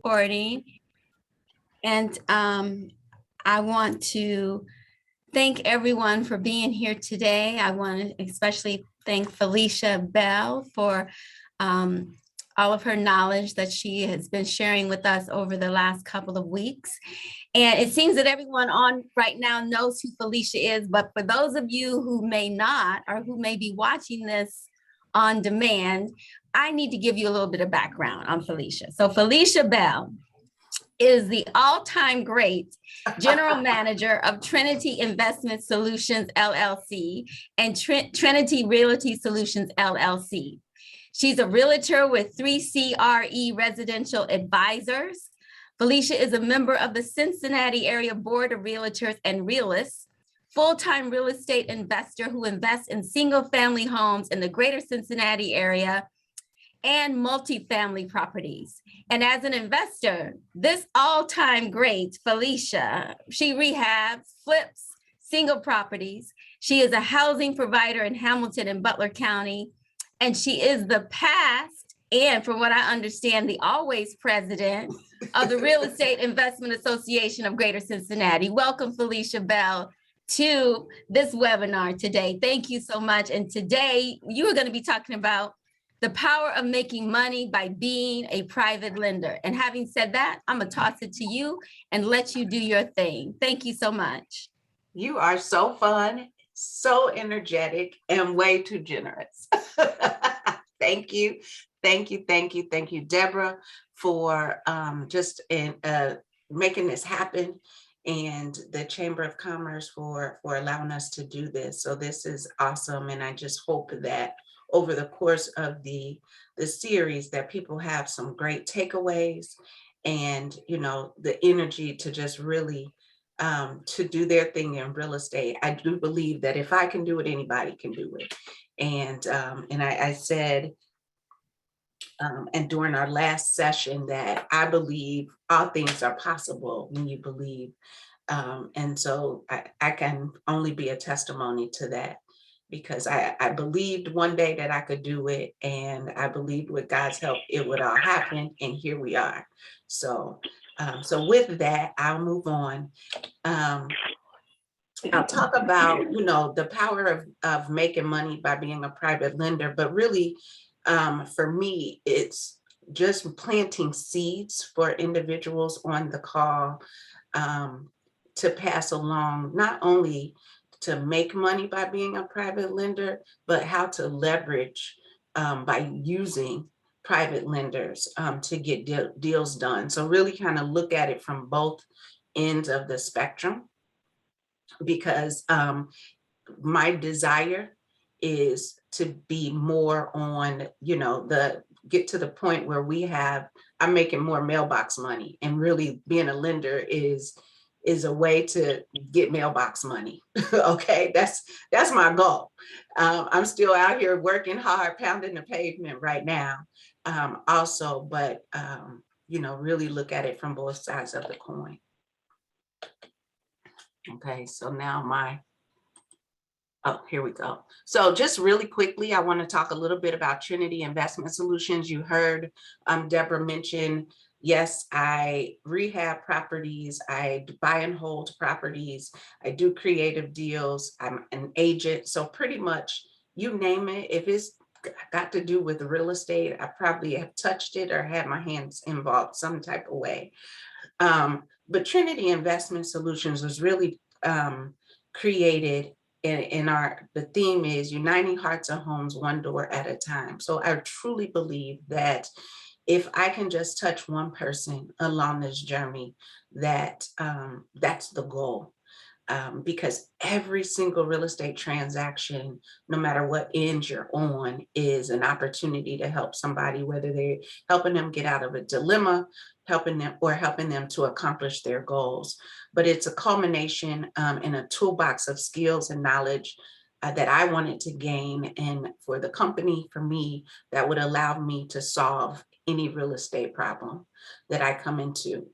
recording. And I want to thank everyone for being here today. I want to especially thank Felicia Bell for all of her knowledge that she has been sharing with us over the last couple of weeks. And it seems that everyone on right now knows who Felicia is, but for those of you who may not, or who may be watching this on demand, I need to give you a little bit of background on Felicia. So Felicia Bell is the all-time great general manager of Trinity Investment Solutions, LLC, and Trinity Realty Solutions, LLC. She's a realtor with 3CRE Residential Advisors. Felicia is a member of the Cincinnati Area Board of Realtors and Realists, full-time real estate investor who invests in single-family homes in the greater Cincinnati area and multifamily properties. And as an investor, this all-time great Felicia, she rehabs, flips single properties. She is a housing provider in Hamilton and Butler County. And she is the past, and from what I understand, the always president of the Real Estate Investment Association of Greater Cincinnati. Welcome, Felicia Bell, to this webinar today. Thank you so much. And today you are going to be talking about the power of making money by being a private lender. And having said that, I'm going to toss it to you and let you do your thing. Thank you so much. You are so fun, so energetic, and way too generous. Thank you. Thank you. Thank you. Thank you, Deborah, for just making this happen, and the Chamber of Commerce for allowing us to do this. So this is awesome. And I just hope that over the course of the series that people have some great takeaways and, you know, the energy to just really to do their thing in real estate. I do believe that if I can do it, anybody can do it. And I said, and during our last session, that I believe all things are possible when you believe. And so I can only be a testimony to that, because I believed one day that I could do it, and I believed with God's help it would all happen, and here we are. So with that, I'll move on. I'll talk about, you know, the power of making money by being a private lender, but really for me, it's just planting seeds for individuals on the call to pass along, not only to make money by being a private lender, but how to leverage by using private lenders to get deals done. So really kind of look at it from both ends of the spectrum, because my desire is to be more on, you know, get to the point where I'm making more mailbox money, and really being a lender is a way to get mailbox money. Okay, that's my goal. I'm still out here working hard, pounding the pavement right now also, but you know, really look at it from both sides of the coin. Okay, so now here we go. So just really quickly, I want to talk a little bit about Trinity Investment Solutions. You heard Deborah mention, yes, I rehab properties, I buy and hold properties, I do creative deals, I'm an agent. So pretty much you name it, if it's got to do with real estate, I probably have touched it or had my hands involved some type of way. But Trinity Investment Solutions was really created the theme is uniting hearts and homes one door at a time. So I truly believe that if I can just touch one person along this journey, that's the goal. Because every single real estate transaction, no matter what end you're on, is an opportunity to help somebody, whether they're helping them get out of a dilemma, helping them to accomplish their goals. But it's a culmination in a toolbox of skills and knowledge that I wanted to gain, and for the company, for me, that would allow me to solve any real estate problem that I come into.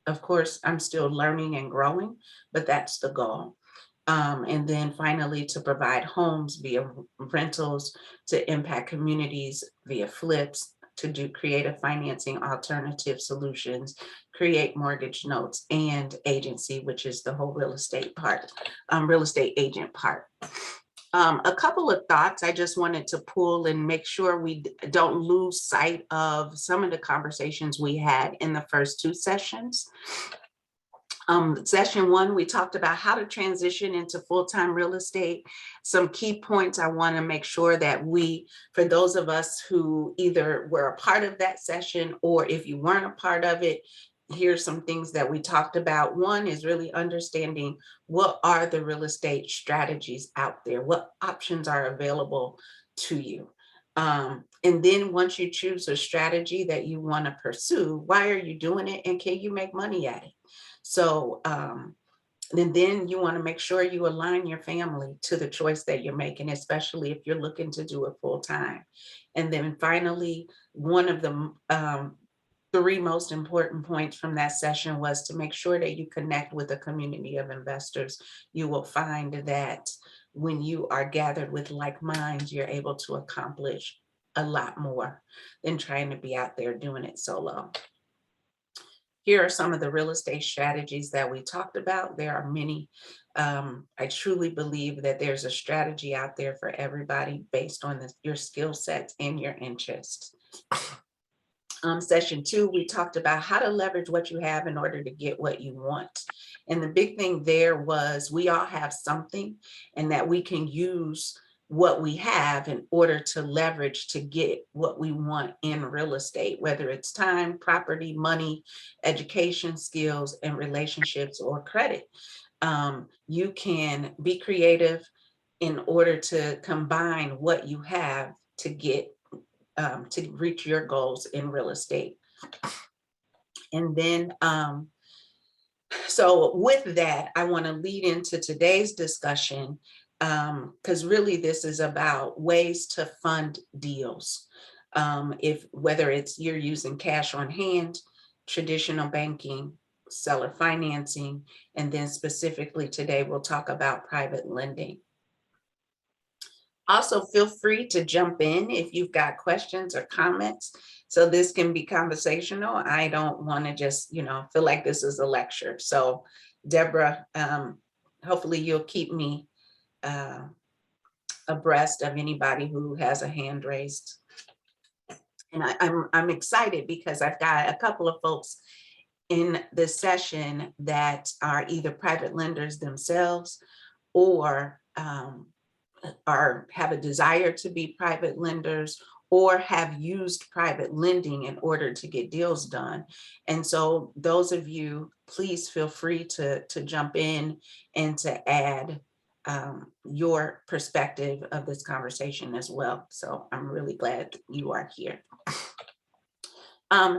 Of course, I'm still learning and growing, but that's the goal. And then finally, to provide homes via rentals, to impact communities via flips, to do creative financing, alternative solutions, create mortgage notes, and agency, which is the whole real estate part, real estate agent part. A couple of thoughts I just wanted to pull and make sure we don't lose sight of some of the conversations we had in the first two sessions. Session one, we talked about how to transition into full-time real estate. Some key points I want to make sure that for those of us who either were a part of that session, or if you weren't a part of it, here's some things that we talked about. One is really understanding what are the real estate strategies out there, what options are available to you. And then once you choose a strategy that you want to pursue, why are you doing it and can you make money at it? So and then you want to make sure you align your family to the choice that you're making, especially if you're looking to do it full time. And then finally, one of the three most important points from that session was to make sure that you connect with a community of investors. You will find that when you are gathered with like minds, you're able to accomplish a lot more than trying to be out there doing it solo. Here are some of the real estate strategies that we talked about. There are many. I truly believe that there's a strategy out there for everybody based on your skill sets and your interests. Session two, we talked about how to leverage what you have in order to get what you want. And the big thing there was we all have something, and that we can use what we have in order to leverage to get what we want in real estate, whether it's time, property, money, education, skills, and relationships, or credit. You can be creative in order to combine what you have to get to reach your goals in real estate. And then, so with that, I want to lead into today's discussion, because really this is about ways to fund deals. Whether it's you're using cash on hand, traditional banking, seller financing, and then specifically today, we'll talk about private lending. Also, feel free to jump in if you've got questions or comments. So this can be conversational. I don't want to just, feel like this is a lecture. So Deborah, hopefully you'll keep me abreast of anybody who has a hand raised. And I'm excited because I've got a couple of folks in this session that are either private lenders themselves or have a desire to be private lenders, or have used private lending in order to get deals done. And so those of you, please feel free to jump in and to add your perspective of this conversation as well. So I'm really glad you are here.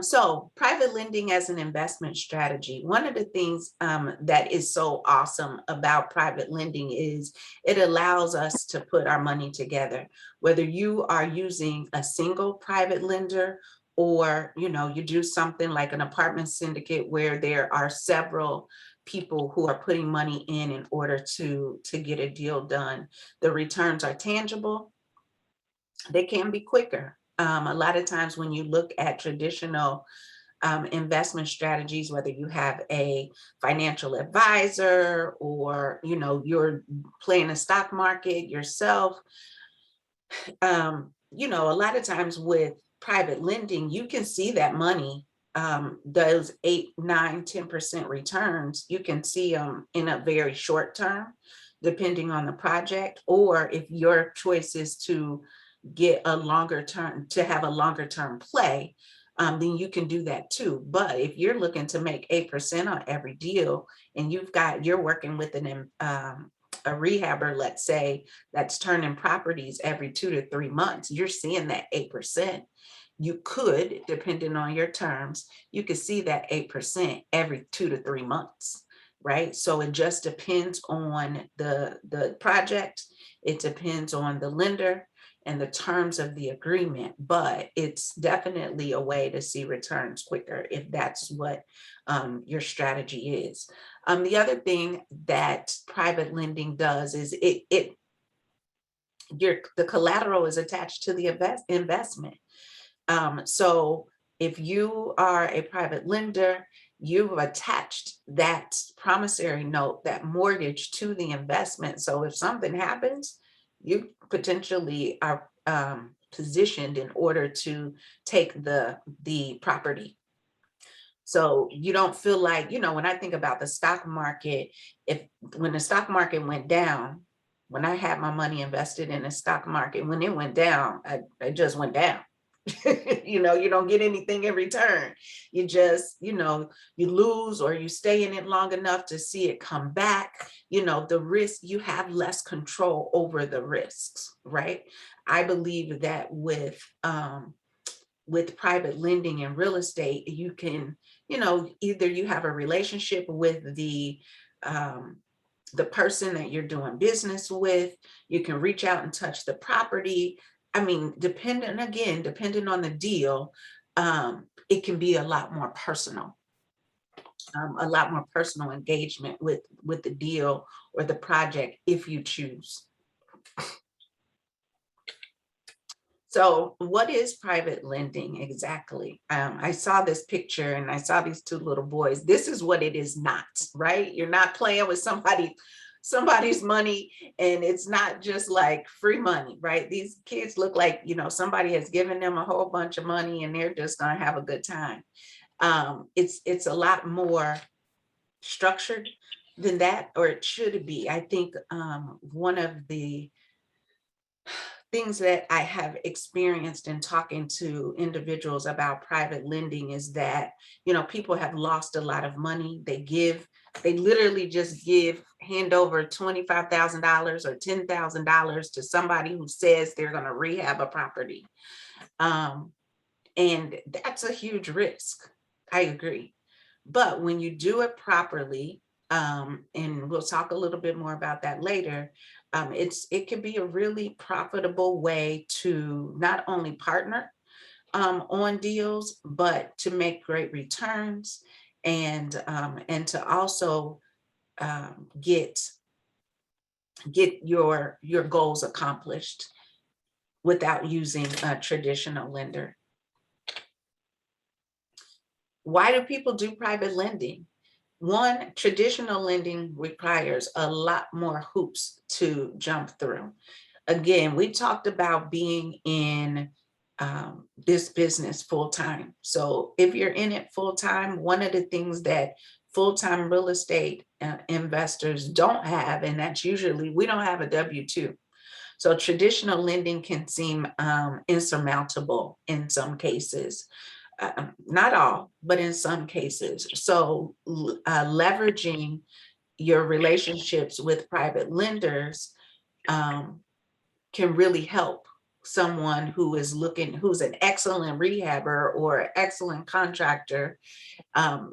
So private lending as an investment strategy. One of the things that is so awesome about private lending is it allows us to put our money together. Whether you are using a single private lender, or you do something like an apartment syndicate where there are several people who are putting money in order to get a deal done. The returns are tangible. They can be quicker. A lot of times when you look at traditional investment strategies, whether you have a financial advisor or, you're playing the stock market yourself, a lot of times with private lending, you can see that money, those 8, 9, 10% returns, you can see them in a very short term, depending on the project, or if your choice is to get a longer term, to have a longer term play, then you can do that too. But if you're looking to make 8% on every deal, and you're working with a rehabber, let's say, that's turning properties every 2 to 3 months, you're seeing that 8%. You could, depending on your terms, you could see that 8% every 2 to 3 months, right? So it just depends on the project. It depends on the lender and the terms of the agreement, but it's definitely a way to see returns quicker if that's what your strategy is. The other thing that private lending does is the collateral is attached to the investment. So if you are a private lender, you've attached that promissory note, that mortgage to the investment. So if something happens, you potentially are positioned in order to take the property. So you don't feel like, when I think about the stock market, when the stock market went down, when I had my money invested in the stock market, when it went down, I just went down. You don't get anything in return. You just, you lose, or you stay in it long enough to see it come back. The risk, you have less control over the risks, right? I believe that with private lending and real estate, you can, either you have a relationship with the person that you're doing business with, you can reach out and touch the property. I mean, depending on the deal, it can be a lot more personal, engagement with the deal or the project if you choose. So what is private lending exactly? I saw this picture and I saw these two little boys. This is what it is not, right? You're not playing with somebody's money, and it's not just like free money, right? These kids look like, somebody has given them a whole bunch of money and they're just gonna have a good time. It's a lot more structured than that, or it should be. I think one of the things that I have experienced in talking to individuals about private lending is that, people have lost a lot of money. They literally just hand over $25,000 or $10,000 to somebody who says they're going to rehab a property. And that's a huge risk. I agree. But when you do it properly, and we'll talk a little bit more about that later, it can be a really profitable way to not only partner on deals, but to make great returns, and to also get your goals accomplished without using a traditional lender. Why do people do private lending? One, traditional lending requires a lot more hoops to jump through. Again, we talked about being in this business full-time. So if you're in it full-time, one of the things that full-time real estate investors don't have, and that's usually, we don't have a W-2. So traditional lending can seem insurmountable in some cases. Not all, but in some cases. So leveraging your relationships with private lenders can really help someone who's an excellent rehabber or excellent contractor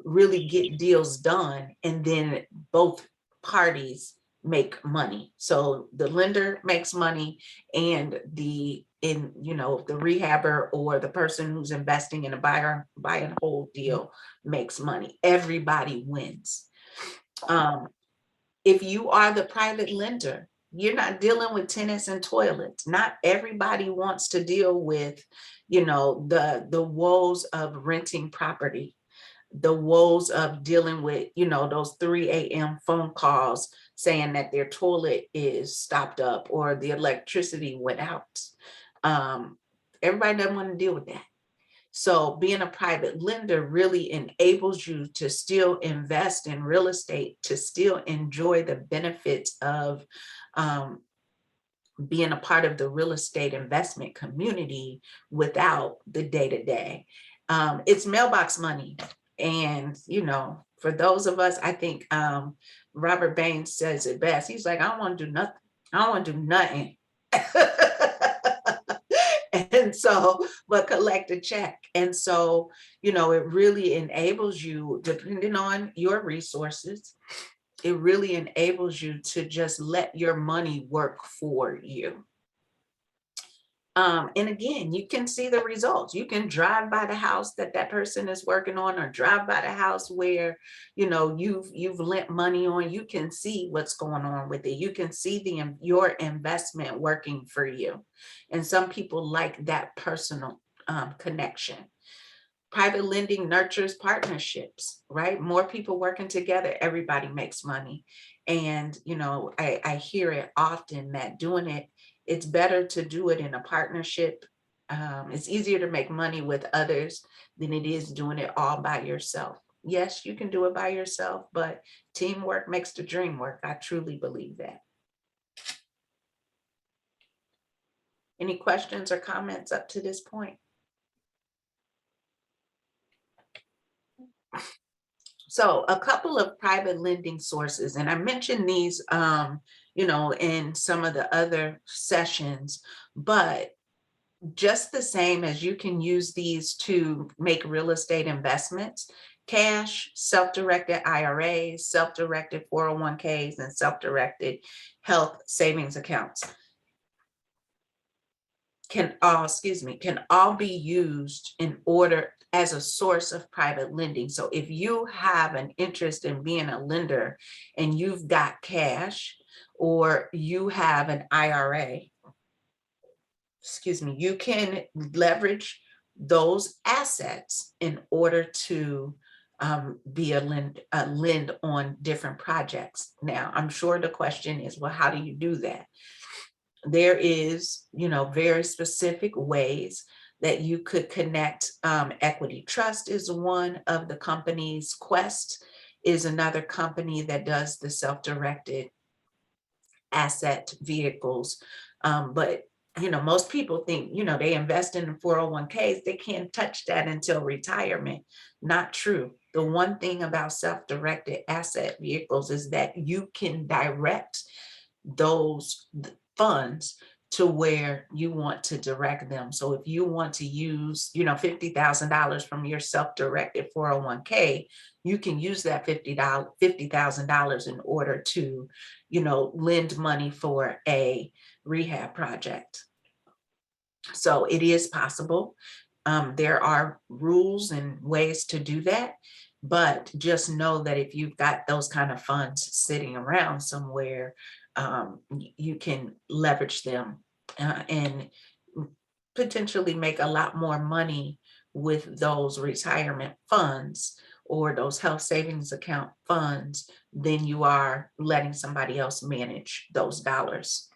really get deals done, and then both parties make money. So the lender makes money, and the rehabber or the person who's investing in a buy and hold deal makes money. Everybody wins. If you are the private lender, you're not dealing with tenants and toilets. Not everybody wants to deal with, the woes of renting property, the woes of dealing with, those 3 a.m. phone calls saying that their toilet is stopped up or the electricity went out. Everybody doesn't want to deal with that. So being a private lender really enables you to still invest in real estate, to still enjoy the benefits of being a part of the real estate investment community without the day-to-day. It's mailbox money. And, for those of us, I think Robert Bain says it best. He's like, I don't want to do nothing. I don't want to do nothing. And so, but collect a check. And so, it really enables you, depending on your resources, it really enables you to just let your money work for you. And again, you can see the results. You can drive by the house that person is working on, or drive by the house where, you've lent money on. You can see what's going on with it. You can see your investment working for you. And some people like that personal connection. Private lending nurtures partnerships, right? More people working together, everybody makes money. And, I hear it often that it's better to do it in a partnership. It's easier to make money with others than it is doing it all by yourself. Yes, you can do it by yourself, but teamwork makes the dream work. I truly believe that. Any questions or comments up to this point? So a couple of private lending sources, and I mentioned these, in some of the other sessions, but just the same as you can use these to make real estate investments, cash, self-directed IRAs, self-directed 401ks, and self-directed health savings accounts can all be used in order as a source of private lending. So if you have an interest in being a lender and you've got cash or you have an IRA, you can leverage those assets in order to be a lend on different projects. Now, I'm sure the question is, well, how do you do that? There is, very specific ways that you could connect. Equity Trust is one of the companies. Quest is another company that does the self-directed asset vehicles. But most people think, they invest in the 401ks, they can't touch that until retirement. Not true. The one thing about self-directed asset vehicles is that you can direct those funds to where you want to direct them. So if you want to use, $50,000 from your self-directed 401k, you can use that $50,000 in order to, lend money for a rehab project. So it is possible. There are rules and ways to do that, but just know that if you've got those kind of funds sitting around somewhere, you can leverage them and potentially make a lot more money with those retirement funds or those health savings account funds than you are letting somebody else manage those dollars.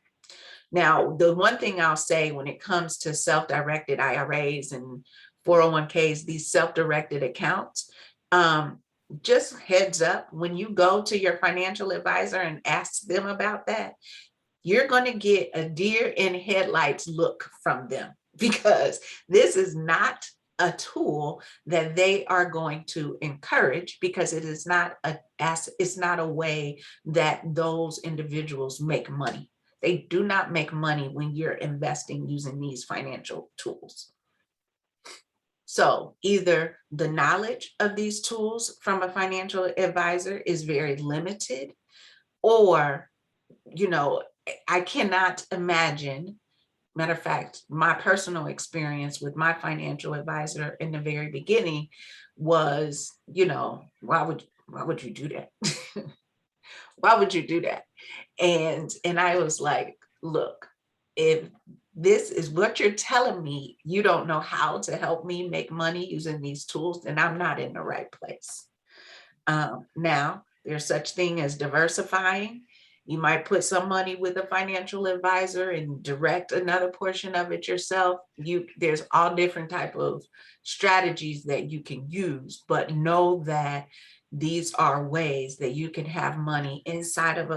Now, the one thing I'll say when it comes to self-directed IRAs and 401ks, these self-directed accounts, just heads up, when you go to your financial advisor and ask them about that, you're going to get a deer in headlights look from them, because this is not a tool that they are going to encourage, because it is not it's not a way that those individuals make money. They do not make money when you're investing using these financial tools. So either the knowledge of these tools from a financial advisor is very limited, or, I cannot imagine. Matter of fact, my personal experience with my financial advisor in the very beginning was, why would you do that? Why would you do that? And I was like, look, if this is what you're telling me, you don't know how to help me make money using these tools, then I'm not in the right place. Now, there's such thing as diversifying. You might put some money with a financial advisor and direct another portion of it yourself. There's all different type of strategies that you can use, but know that these are ways that you can have money inside of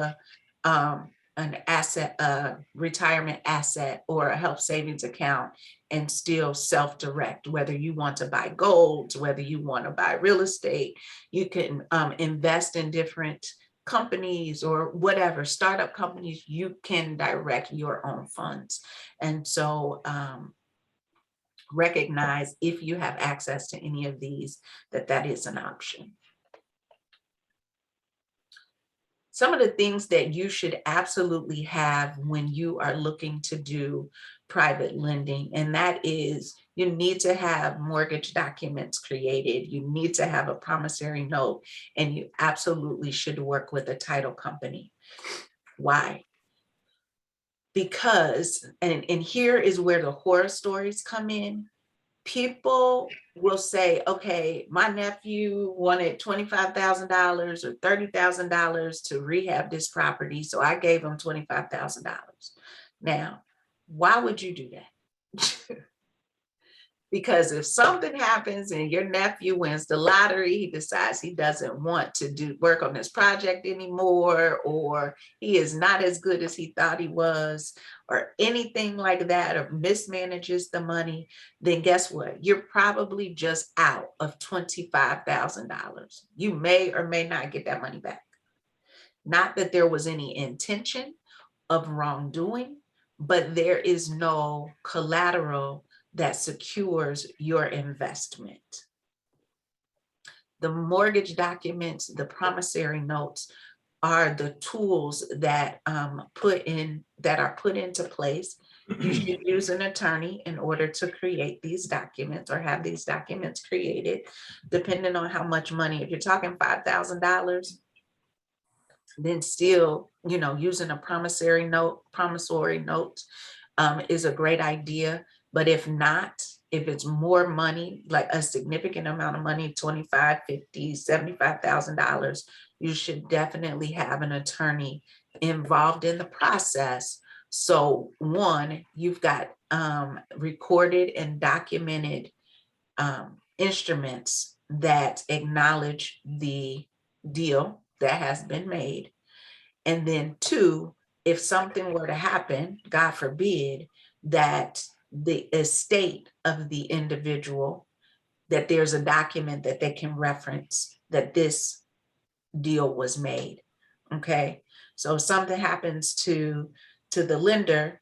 an asset, a retirement asset or a health savings account, and still self-direct, whether you want to buy gold, whether you want to buy real estate. You can invest in different companies or whatever, startup companies. You can direct your own funds. And so recognize, if you have access to any of these, that is an option. Some of the things that you should absolutely have when you are looking to do private lending, and that is, you need to have mortgage documents created, you need to have a promissory note, and you absolutely should work with a title company. Why? Because, and here is where the horror stories come in. people will say, okay, my nephew wanted $25,000 or $30,000 to rehab this property, so I gave him $25,000. Now, why would you do that? Because if something happens and your nephew wins the lottery, he decides he doesn't want to do work on this project anymore, or he is not as good as he thought he was, or anything like that, or mismanages the money, then guess what? You're probably just out of $25,000. You may or may not get that money back. Not that there was any intention of wrongdoing, but there is no collateral that secures your investment. The mortgage documents, the promissory notes are the tools that are put into place. You should use an attorney in order to create these documents or have these documents created, depending on how much money. If you're talking $5,000, then still, using a promissory note is a great idea. But if not, if it's more money, like a significant amount of money, $25,000, $50,000, $75,000, you should definitely have an attorney involved in the process. So one, you've got recorded and documented instruments that acknowledge the deal that has been made. And then two, if something were to happen, God forbid, that the estate of the individual, that there's a document that they can reference that this deal was made. Okay. So if something happens to the lender,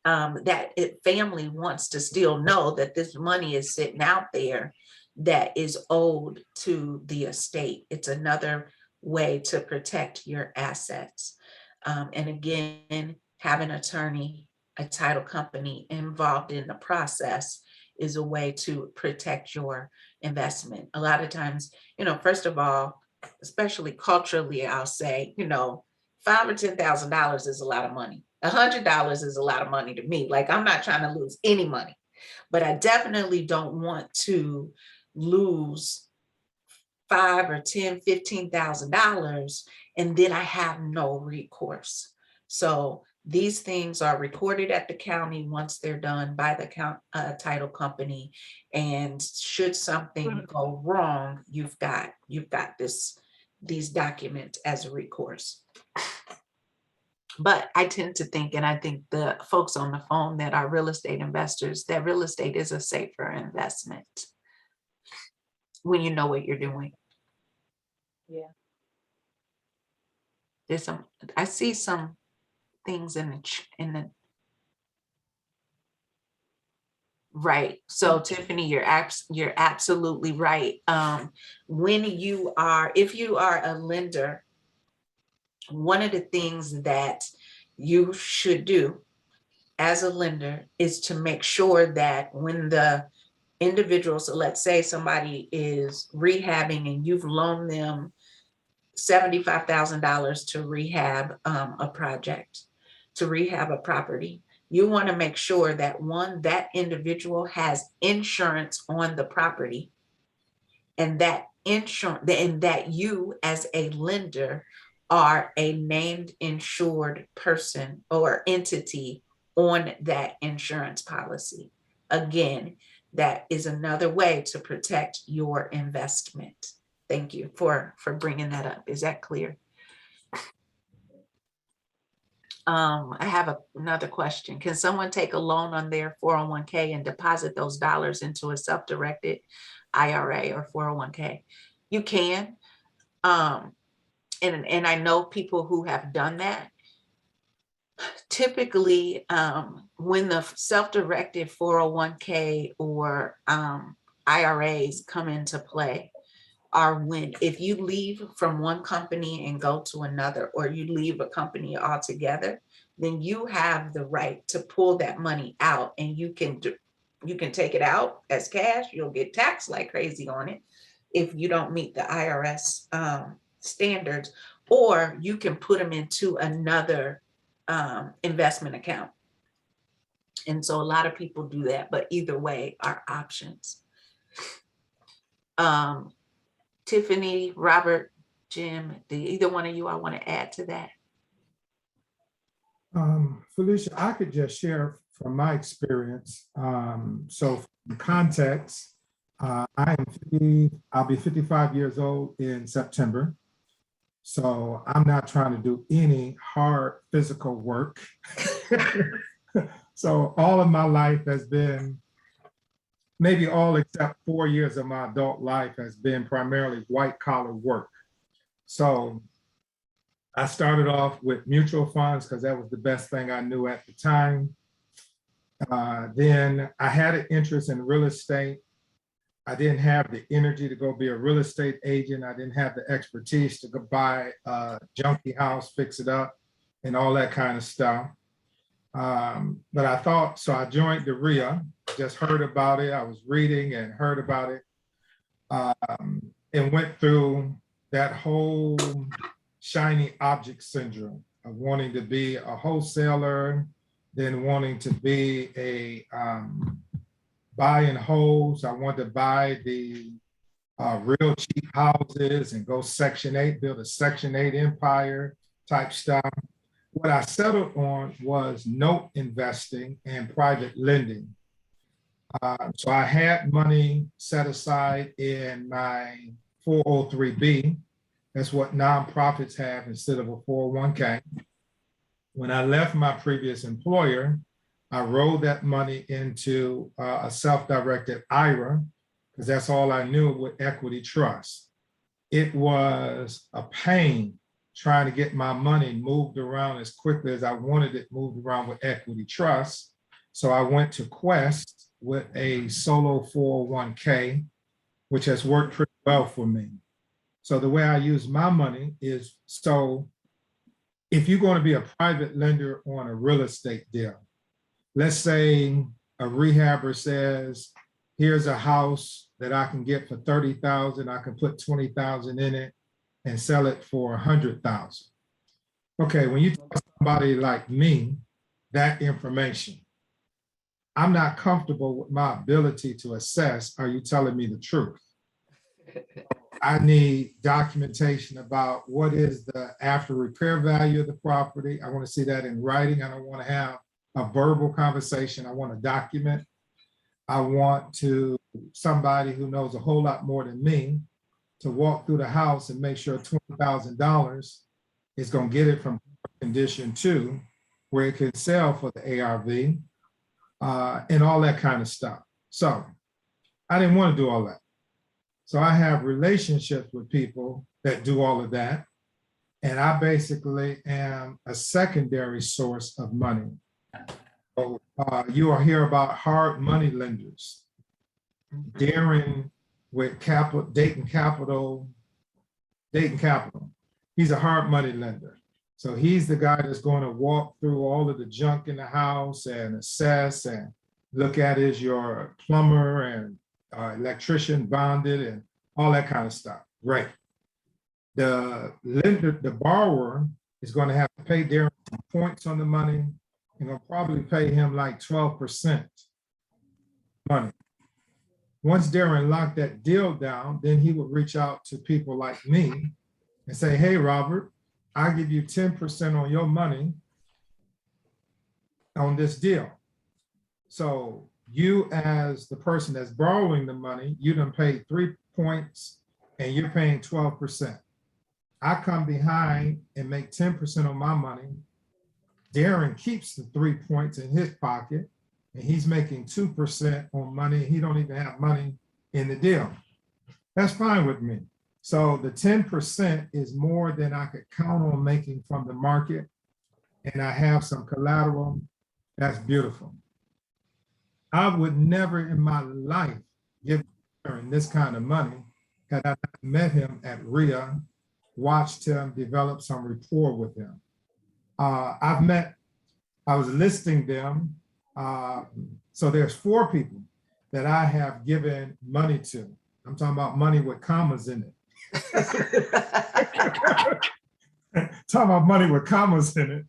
that family wants to still know that this money is sitting out there that is owed to the estate. It's another way to protect your assets. And again, have an attorney, a title company involved in the process is a way to protect your investment. A lot of times, first of all, especially culturally, I'll say, $5,000 or $10,000 is a lot of money. $100 is a lot of money to me. Like, I'm not trying to lose any money, but I definitely don't want to lose $5,000 or $10,000, $15,000, and then I have no recourse. So these things are recorded at the county once they're done by the title company. And should something go wrong, you've got these documents as a recourse. But I tend to think, and I think the folks on the phone that are real estate investors, that real estate is a safer investment when you know what you're doing. Yeah. I see some things in the right. So Tiffany, you're absolutely right. If you are a lender, one of the things that you should do as a lender is to make sure that when the individual, so let's say somebody is rehabbing and you've loaned them $75,000 to rehab a project, to rehab a property, you want to make sure that that individual has insurance on the property, and that you as a lender are a named insured person or entity on that insurance policy. Again, that is another way to protect your investment. Thank you for bringing that up. Is that clear? I have another question. Can someone take a loan on their 401k and deposit those dollars into a self-directed IRA or 401k? You can. And I know people who have done that. Typically, when the self-directed 401k or IRAs come into play, are if you leave from one company and go to another, or you leave a company altogether, then you have the right to pull that money out, and you can take it out as cash. You'll get taxed like crazy on it if you don't meet the IRS standards, or you can put them into another investment account. And so a lot of people do that, but either way are options. Tiffany, Robert, Jim, do either one of you I want to add to that? Felicia, I could just share from my experience. So for context, I'll be 55 years old in September. So I'm not trying to do any hard physical work. So all of my life has been, maybe all except 4 years of my adult life has been primarily white collar work. So I started off with mutual funds because that was the best thing I knew at the time. Then I had an interest in real estate. I didn't have the energy to go be a real estate agent. I didn't have the expertise to go buy a junky house, fix it up, and all that kind of stuff. But I thought, so I joined the RIA, just heard about it. I was reading and heard about it, and went through that whole shiny object syndrome of wanting to be a wholesaler, then wanting to be a buy and hold. So I wanted to buy the real cheap houses and go Section 8, build a Section 8 empire type stuff. What I settled on was note investing and private lending. So I had money set aside in my 403B. That's what nonprofits have instead of a 401k. When I left my previous employer, I rolled that money into a self-directed IRA because that's all I knew with equity trust. It was a pain trying to get my money moved around as quickly as I wanted it moved around with equity trust. So I went to Quest with a solo 401k, which has worked pretty well for me. So the way I use my money is, so if you're going to be a private lender on a real estate deal, let's say a rehabber says, here's a house that I can get for 30,000, I can put 20,000 in it and sell it for 100,000. Okay, when you tell somebody like me that information, I'm not comfortable with my ability to assess, are you telling me the truth? I need documentation about what is the after repair value of the property. I want to see that in writing. I don't want to have a verbal conversation. I want to document. I want to somebody who knows a whole lot more than me to walk through the house and make sure $20,000 is going to get it from condition 2, where it can sell for the ARV, and all that kind of stuff. So I didn't want to do all that. So I have relationships with people that do all of that. And I basically am a secondary source of money. So you will hear about hard money lenders. Darren with Dayton Capital. He's a hard money lender. So he's the guy that's going to walk through all of the junk in the house and assess and look at, is your plumber and electrician bonded and all that kind of stuff. Right. The lender, the borrower is going to have to pay Darren some points on the money. You're going to probably pay him like 12% money. Once Darren locked that deal down, then he would reach out to people like me and say, hey, Robert, I'll give you 10% on your money on this deal. So you, as the person that's borrowing the money, you done paid 3 points and you're paying 12%. I come behind and make 10% on my money. Darren keeps the 3 points in his pocket and he's making 2% on money. He don't even have money in the deal. That's fine with me. So the 10% is more than I could count on making from the market. And I have some collateral. That's beautiful. I would never in my life give Darren this kind of money had I not met him at RIA, watched him develop some rapport with him. I was listing them. So there's 4 people that I have given money to. I'm talking about money with commas in it. Talking about money with commas in it.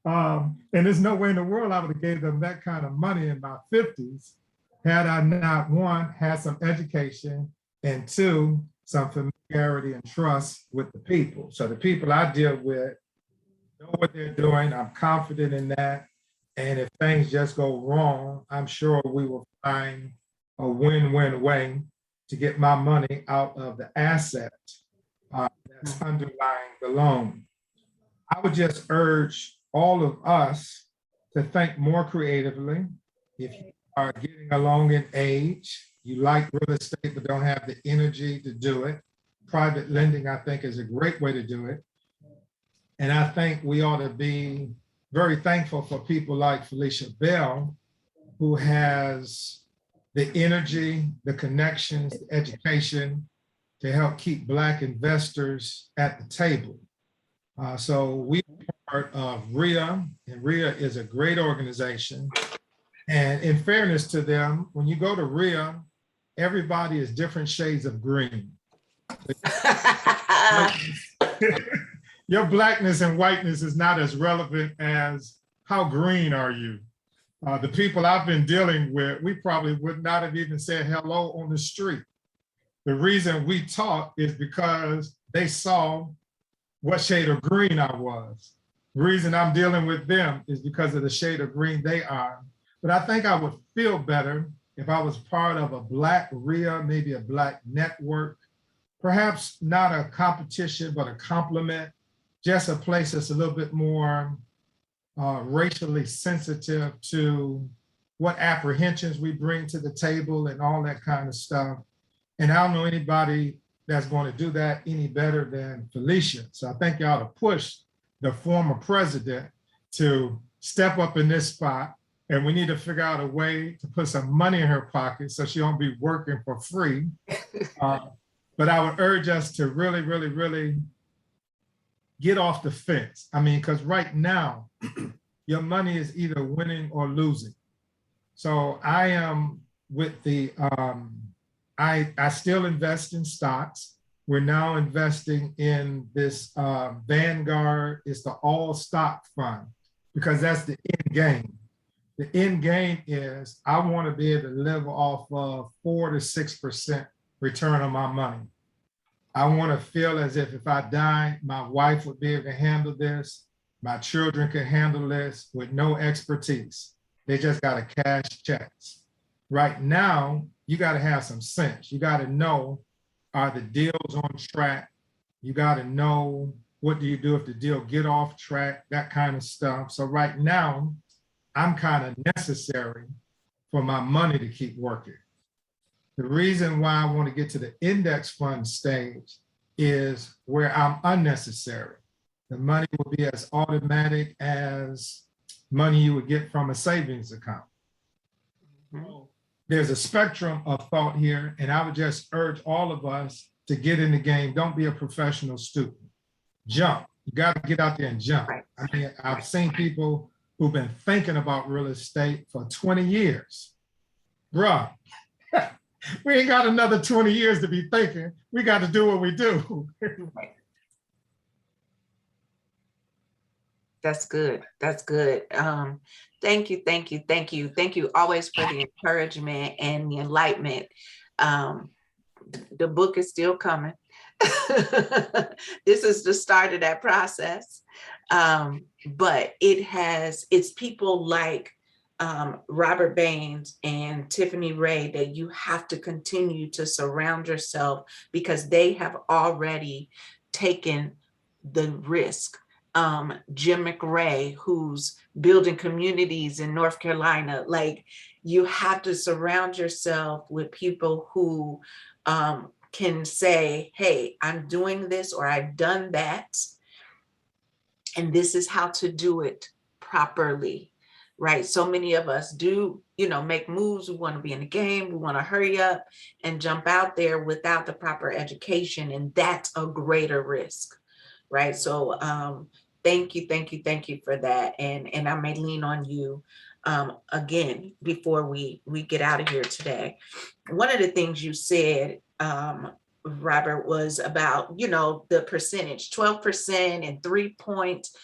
And there's no way in the world I would have gave them that kind of money in my 50s had I not, one, had some education, and two, some familiarity and trust with the people. So the people I deal with know what they're doing. I'm confident in that. And if things just go wrong, I'm sure we will find a win-win way to get my money out of the asset that's underlying the loan. I would just urge all of us to think more creatively. If you are getting along in age, you like real estate but don't have the energy to do it, private lending, I think, is a great way to do it. And I think we ought to be very thankful for people like Felicia Bell, who has the energy, the connections, the education to help keep Black investors at the table. So we are part of RIA, and RIA is a great organization. And in fairness to them, when you go to RIA, everybody is different shades of green. Your Blackness and whiteness is not as relevant as how green are you. The people I've been dealing with, we probably would not have even said hello on the street. The reason we talk is because they saw what shade of green I was. The reason I'm dealing with them is because of the shade of green they are. But I think I would feel better if I was part of a Black RIA, maybe a Black network, perhaps not a competition, but a complement, just a place that's a little bit more racially sensitive to what apprehensions we bring to the table and all that kind of stuff. And I don't know anybody that's going to do that any better than Felicia. So I think you ought to push the former president to step up in this spot. And we need to figure out a way to put some money in her pocket so she won't be working for free. But I would urge us to really, really, really get off the fence. I mean, because right now, your money is either winning or losing. So I am with the, I still invest in stocks. We're now investing in this Vanguard. It's the all stock fund because that's the end game. The end game is I want to be able to live off of 4 to 6% return on my money. I want to feel as if I die, my wife would be able to handle this. My children could handle this with no expertise. They just got to cash checks. Right now, you got to have some sense. You got to know, are the deals on track? You got to know, what do you do if the deal get off track, that kind of stuff. So right now, I'm kind of necessary for my money to keep working. The reason why I want to get to the index fund stage is where I'm unnecessary. The money will be as automatic as money you would get from a savings account. So there's a spectrum of thought here, and I would just urge all of us to get in the game. Don't be a professional student. Jump. You got to get out there and jump. Right. I mean, I've seen people who've been thinking about real estate for 20 years. Bruh, we ain't got another 20 years to be thinking. We got to do what we do. Right. That's good. That's good. Thank you, thank you, thank you. Thank you always for the encouragement and the enlightenment. The book is still coming. This is the start of that process. But it's people like Robert Baines and Tiffany Ray that you have to continue to surround yourself because they have already taken the risk. Jim McRae, who's building communities in North Carolina, like you have to surround yourself with people who can say, hey, I'm doing this or I've done that. And this is how to do it properly, right? So many of us do, make moves. We want to be in the game. We want to hurry up and jump out there without the proper education. And that's a greater risk, right? So thank you for that. And I may lean on you again before we get out of here today. One of the things you said, Robert, was about, the percentage, 12% and 3 points.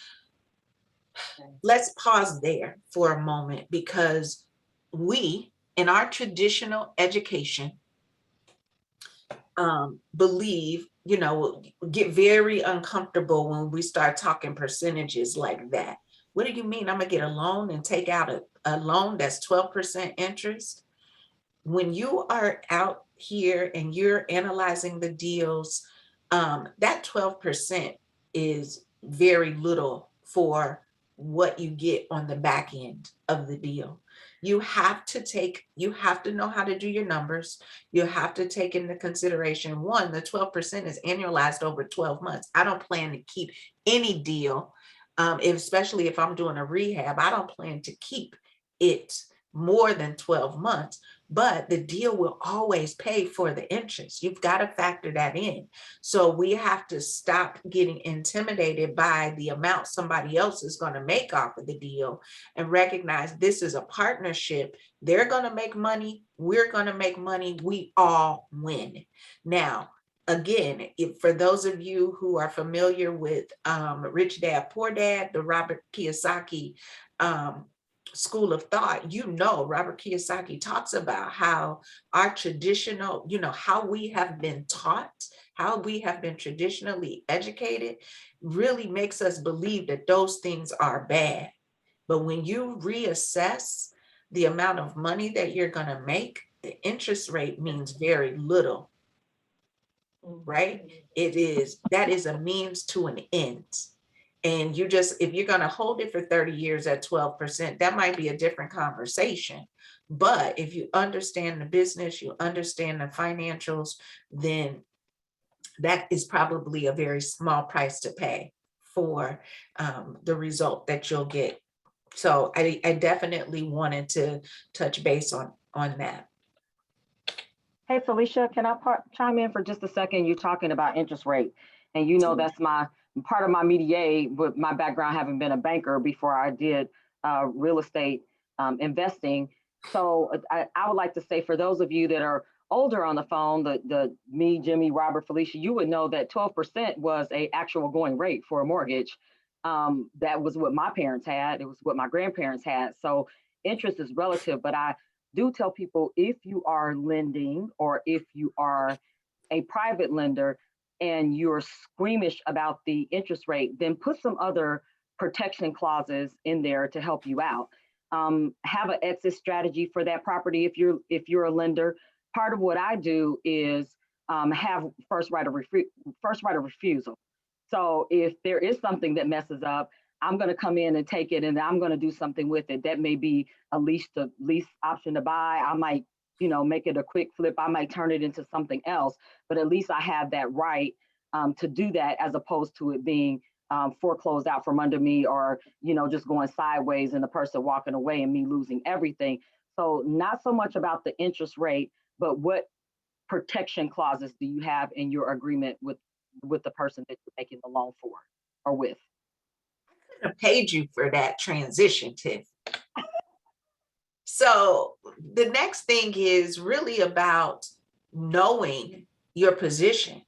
let's pause there for a moment, because we, in our traditional education, believe, get very uncomfortable when we start talking percentages like that. What do you mean? I'm gonna get a loan and take out a loan that's 12% interest? When you are out here and you're analyzing the deals, that 12% is very little for what you get on the back end of the deal. You have to know how to do your numbers. You have to take into consideration, one, the 12% is annualized over 12 months. I don't plan to keep any deal, especially if I'm doing a rehab, I don't plan to keep it more than 12 months, but the deal will always pay for the interest. You've got to factor that in. So we have to stop getting intimidated by the amount somebody else is going to make off of the deal and recognize this is a partnership. They're going to make money. We're going to make money. We all win. Now, again, for those of you who are familiar with Rich Dad, Poor Dad, the Robert Kiyosaki school of thought, Robert Kiyosaki talks about how our traditional, how we have been taught, how we have been traditionally educated, really makes us believe that those things are bad. But when you reassess the amount of money that you're going to make, the interest rate means very little, right? That is a means to an end. And if you're going to hold it for 30 years at 12%, that might be a different conversation. But if you understand the business, you understand the financials, then that is probably a very small price to pay for the result that you'll get. So I definitely wanted to touch base on that. Hey, Felicia, can I chime in for just a second? You're talking about interest rate, and that's my part of my métier, with my background having been a banker before I did real estate investing. So I would like to say, for those of you that are older on the phone, me, Jimmy, Robert, Felicia, you would know that 12% was a actual going rate for a mortgage. That was what my parents had. It was what my grandparents had. So interest is relative, but I do tell people, if you are lending or if you are a private lender and you're squeamish about the interest rate, then put some other protection clauses in there to help you out. Have an exit strategy for that property if you're a lender. Part of what I do is have first right of refusal. So if there is something that messes up, I'm going to come in and take it, and I'm going to do something with it. That may be a lease option to buy. I might, make it a quick flip. I might turn it into something else, but at least I have that right to do that, as opposed to it being foreclosed out from under me, or, just going sideways and the person walking away and me losing everything. So not so much about the interest rate, but what protection clauses do you have in your agreement with the person that you're making the loan for or with? I paid you for that transition, Tiff. So the next thing is really about knowing your position,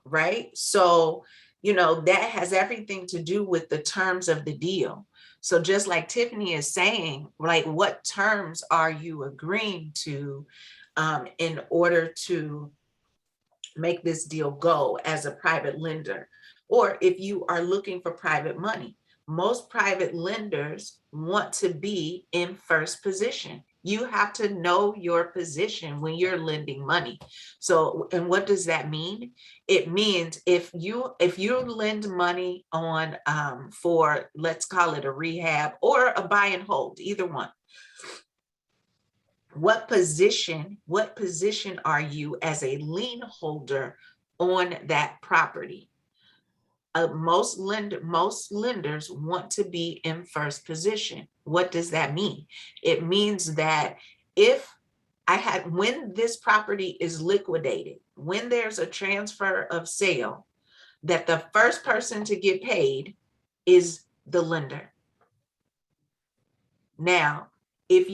right? So, that has everything to do with the terms of the deal. So just like Tiffany is saying, like, what terms are you agreeing to in order to make this deal go as a private lender? Or if you are looking for private money, most private lenders want to be in first position. You have to know your position when you're lending money. So, and what does that mean? It means if you lend money on for, let's call it a rehab or a buy and hold, either one. What position are you as a lien holder on that property? Most lenders want to be in first position. What does that mean? It means that when this property is liquidated, when there's a transfer of sale, that the first person to get paid is the lender. Now, it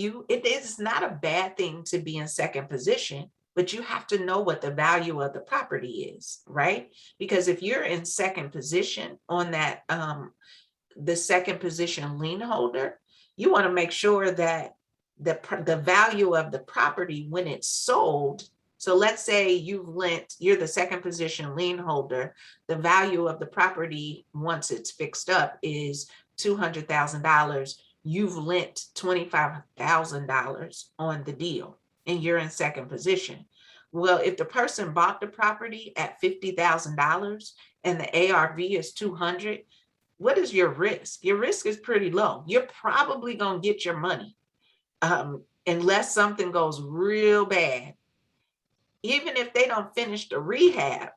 is not a bad thing to be in second position, but you have to know what the value of the property is, right? Because if you're in second position on that the second position lien holder, you want to make sure that the value of the property when it's sold. So let's say you're the second position lien holder, the value of the property once it's fixed up is $200,000. You've lent $25,000 on the deal and you're in second position. Well, if the person bought the property at $50,000 and the ARV is 200, what is your risk? Your risk is pretty low. You're probably going to get your money unless something goes real bad. Even if they don't finish the rehab,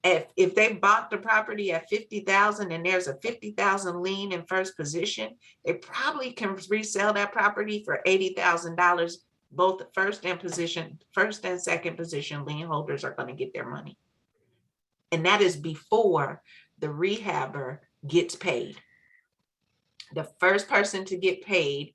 if they bought the property at 50,000 and there's a 50,000 lien in first position, they probably can resell that property for $80,000. Both first and second position lien holders are going to get their money. And that is before the rehabber gets paid. The first person to get paid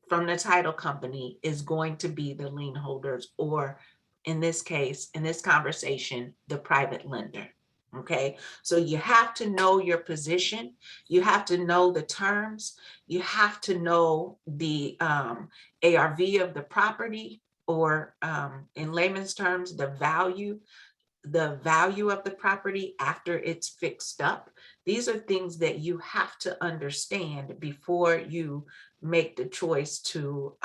from the title company is going to be the lien holders, or in this case, in this conversation, the private lender. Okay, so you have to know your position. You have to know the terms. You have to know the ARV of the property, or in layman's terms, the value of the property after it's fixed up. These are things that you have to understand before you make the choice to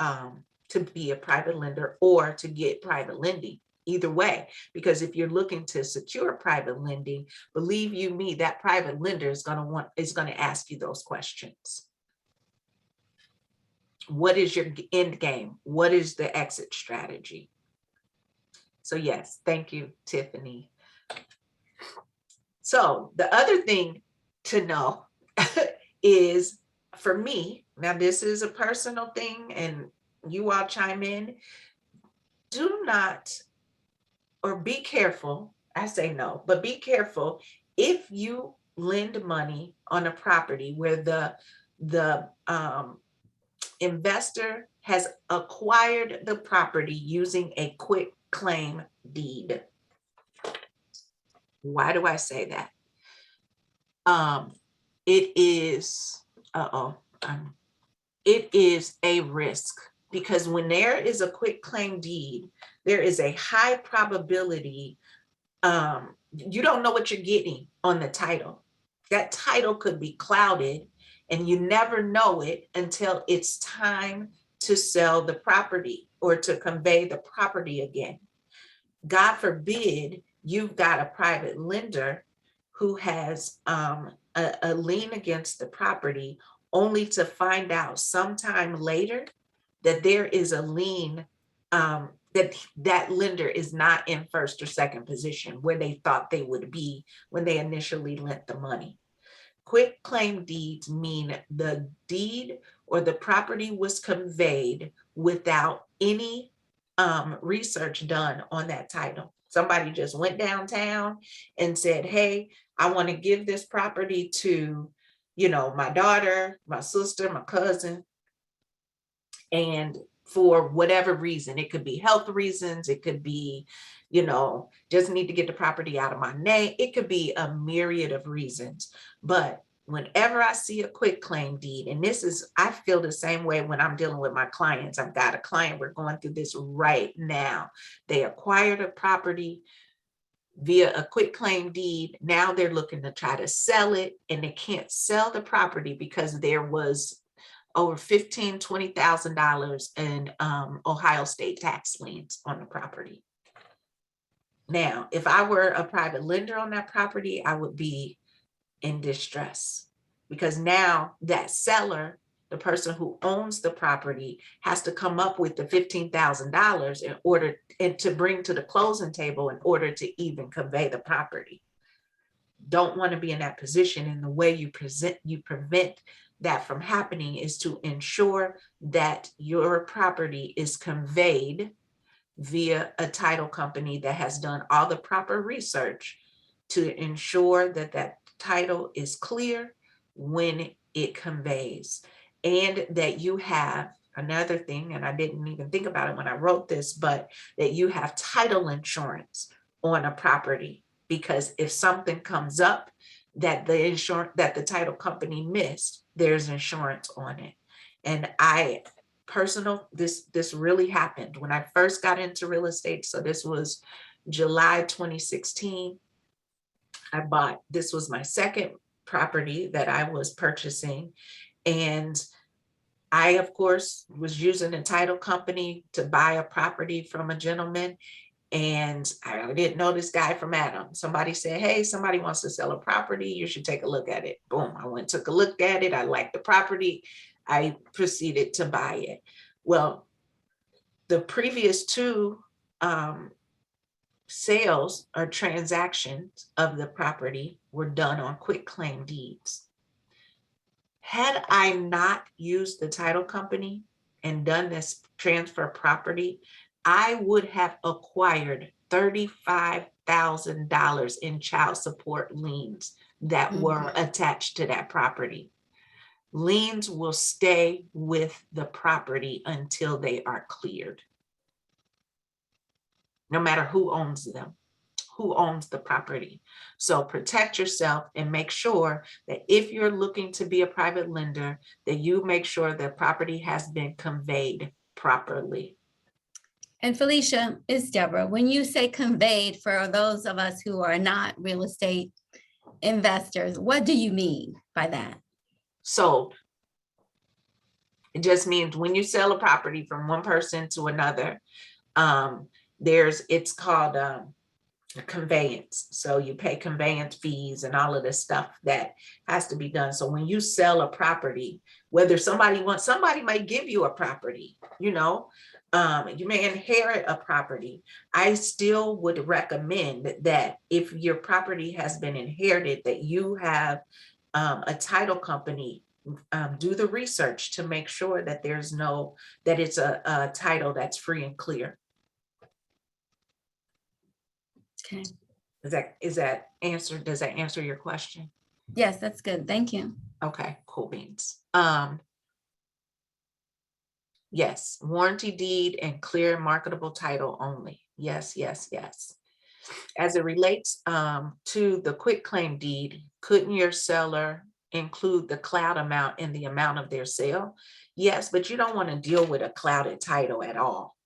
be a private lender or to get private lending. Either way, because if you're looking to secure private lending, believe you me, that private lender is going to ask you those questions. What is your end game? What is the exit strategy? So yes, thank you, Tiffany. So the other thing to know is, for me, now this is a personal thing and you all chime in, do not, or be careful, I say no, but be careful if you lend money on a property where the investor has acquired the property using a quit claim deed. Why do I say that? It is a risk, because when there is a quit claim deed, there is a high probability you don't know what you're getting on the title. That title could be clouded and you never know it until it's time to sell the property or to convey the property again. God forbid you've got a private lender who has a lien against the property, only to find out sometime later that there is a lien, that lender is not in first or second position where they thought they would be when they initially lent the money. Quit claim deeds mean the deed or the property was conveyed without any research done on that title. Somebody just went downtown and said, hey, I want to give this property to, my daughter, my sister, my cousin. And for whatever reason, it could be health reasons, it could be, just need to get the property out of my name. It could be a myriad of reasons. But whenever I see a quit claim deed, and I feel the same way when I'm dealing with my clients. I've got a client, we're going through this right now. They acquired a property via a quit claim deed. Now they're looking to try to sell it, and they can't sell the property because there was over $15,000, $20,000 in Ohio state tax liens on the property. Now, if I were a private lender on that property, I would be in distress, because now that seller, the person who owns the property, has to come up with the $15,000 in order to bring to the closing table in order to even convey the property. Don't want to be in that position. And the way you prevent that from happening is to ensure that your property is conveyed via a title company that has done all the proper research to ensure that that title is clear when it conveys. And that you have another thing, and I didn't even think about it when I wrote this, but that you have title insurance on a property, because if something comes up, that the title company missed, there's insurance on it. And this really happened when I first got into real estate. So this was July 2016. This was my second property that I was purchasing. And I, of course, was using a title company to buy a property from a gentleman. And I didn't know this guy from Adam. Somebody said, hey, somebody wants to sell a property. You should take a look at it. Boom. I went, took a look at it. I liked the property. I proceeded to buy it. Well, the previous two sales or transactions of the property were done on quitclaim deeds. Had I not used the title company and done this transfer property, I would have acquired $35,000 in child support liens that were attached to that property. Liens will stay with the property until they are cleared. No matter who owns them, who owns the property. So protect yourself and make sure that if you're looking to be a private lender, that you make sure the property has been conveyed properly. And Felicia, it's Deborah. When you say conveyed, for those of us who are not real estate investors, what do you mean by that? Sold. It just means when you sell a property from one person to another, it's called a conveyance. So you pay conveyance fees and all of this stuff that has to be done. So when you sell a property, whether somebody might give you a property, you may inherit a property. I still would recommend that if your property has been inherited, that you have a title company do the research to make sure that that it's a title that's free and clear. Okay. Does that answer your question? Yes, that's good. Thank you. Okay, cool beans. Yes, warranty deed and clear marketable title only. Yes, yes, yes. As it relates to the quitclaim deed, couldn't your seller include the cloud amount in the amount of their sale? Yes, but you don't want to deal with a clouded title at all.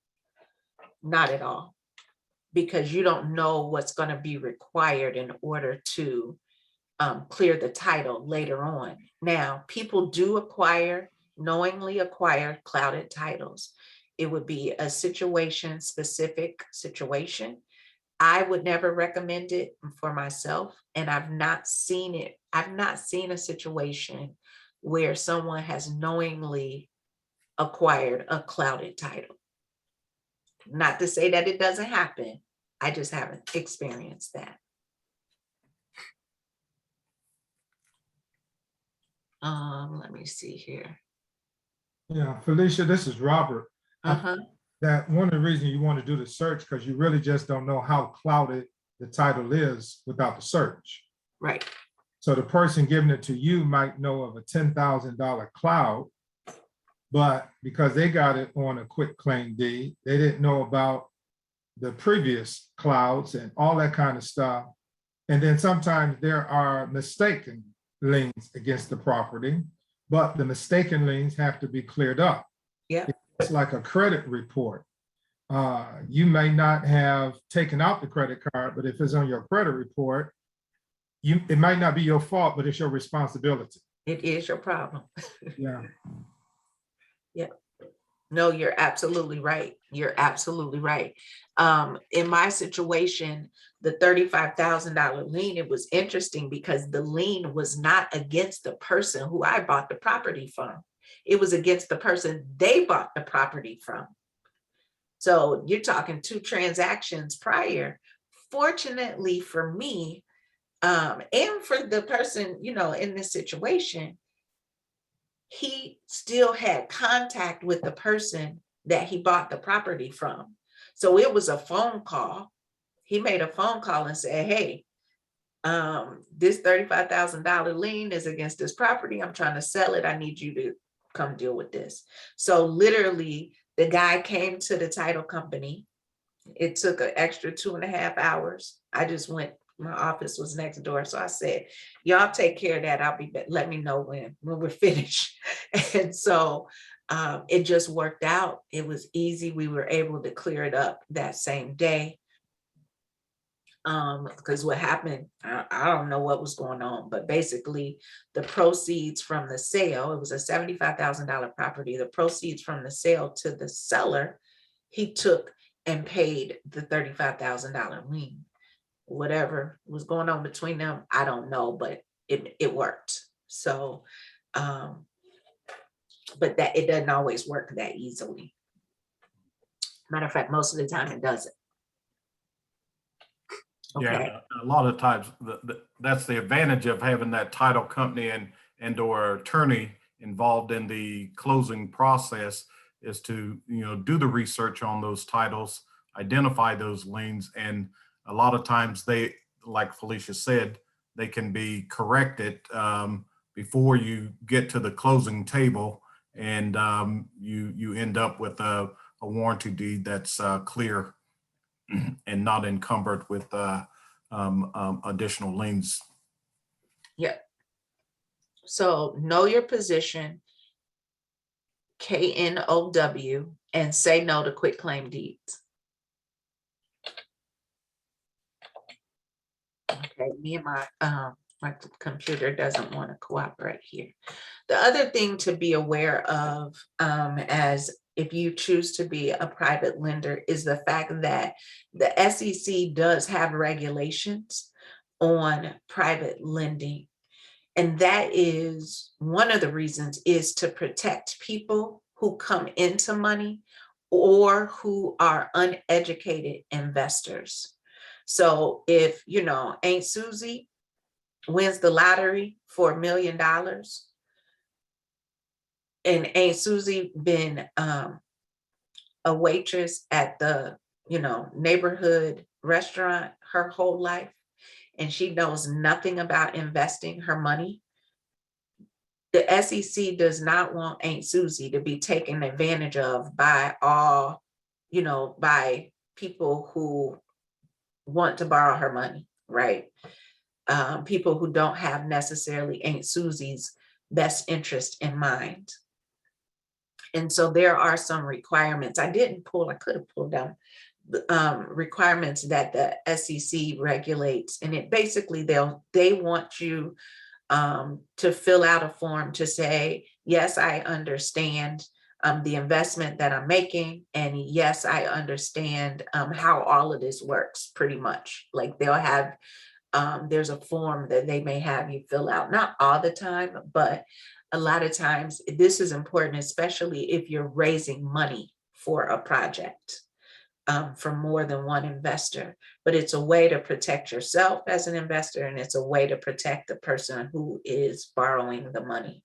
Not at all. Because you don't know what's going to be required in order to clear the title later on. Now, people do knowingly acquire clouded titles. It would be a specific situation. I would never recommend it for myself, and I've not seen it. I've not seen a situation where someone has knowingly acquired a clouded title. Not to say that it doesn't happen. I just haven't experienced that. Let me see here. Yeah, Felicia, this is Robert. That one of the reasons you want to do the search, because you really just don't know how clouded the title is without the search. Right. So the person giving it to you might know of a $10,000 cloud, but because they got it on a quitclaim deed, they didn't know about the previous clouds and all that kind of stuff. And then sometimes there are mistaken liens against the property, but the mistaken liens have to be cleared up. Yeah. It's like a credit report. You may not have taken out the credit card, but if it's on your credit report, it might not be your fault, but it's your responsibility. It is your problem. Yeah. Yeah. No, you're absolutely right. You're absolutely right. In my situation, the $35,000 lien, it was interesting because the lien was not against the person who I bought the property from. It was against the person they bought the property from. So you're talking 2 transactions prior. Fortunately for me, and for the person, in this situation, he still had contact with the person that he bought the property from. So it was a phone call. He made a phone call and said, hey, this $35,000 lien is against this property. I'm trying to sell it. I need you to come deal with this. So literally the guy came to the title company. It took an extra 2.5 hours. I just went My office was next door. So I said, y'all take care of that. I'll be back. Let me know when we're finished. And so it just worked out. It was easy. We were able to clear it up that same day. Because what happened, I don't know what was going on, but basically the proceeds from the sale, it was a $75,000 property. The proceeds from the sale to the seller, he took and paid the $35,000 lien. Whatever was going on between them, I don't know, but it worked. So, but that it doesn't always work that easily. Matter of fact, most of the time it doesn't. Okay. Yeah, a lot of times that's the advantage of having that title company and or attorney involved in the closing process, is to, you know, do the research on those titles, identify those liens, and a lot of times they, like Felicia said, they can be corrected before you get to the closing table, and you end up with a warranty deed that's clear and not encumbered with additional liens. Yeah. So know your position, KNOW, and say no to quitclaim deeds. Okay, me and my computer doesn't want to cooperate here. The other thing to be aware of, as if you choose to be a private lender, is the fact that the SEC does have regulations on private lending. And that is one of the reasons, is to protect people who come into money or who are uneducated investors. So if, you know, Aunt Susie wins the lottery for $1 million, and Aunt Susie been a waitress at the, you know, neighborhood restaurant her whole life, and she knows nothing about investing her money, the SEC does not want Aunt Susie to be taken advantage of by all, you know, by people who want to borrow her money, right? People who don't have necessarily Aunt Susie's best interest in mind. And so there are some requirements. I could have pulled down requirements that the SEC regulates, and it basically they want you to fill out a form to say, yes, I understand the investment that I'm making, and yes, I understand how all of this works, pretty much. Like they'll have, there's a form that they may have you fill out, not all the time, but a lot of times this is important, especially if you're raising money for a project from more than one investor. But it's a way to protect yourself as an investor, and it's a way to protect the person who is borrowing the money.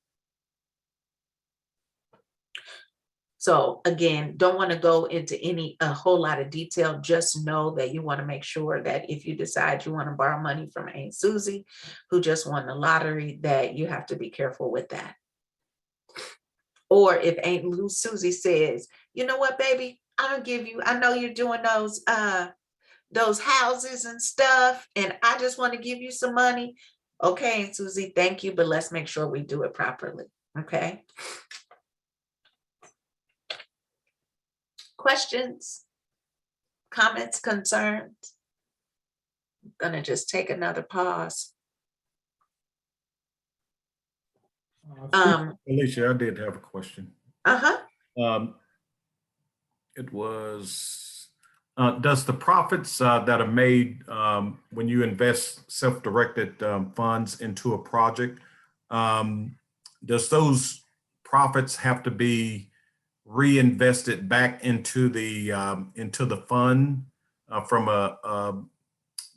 So again, don't want to go into a whole lot of detail. Just know that you want to make sure that if you decide you want to borrow money from Aunt Susie, who just won the lottery, that you have to be careful with that. Or if Aunt Susie says, you know what, baby, I'll give you, I know you're doing those houses and stuff, and I just want to give you some money. Okay, Aunt Susie, thank you, but let's make sure we do it properly. Okay. Questions, comments, concerns? I'm gonna just take another pause. Felicia, I did have a question. It was, does the profits that are made when you invest self-directed funds into a project, does those profits have to be reinvested back into the fund from a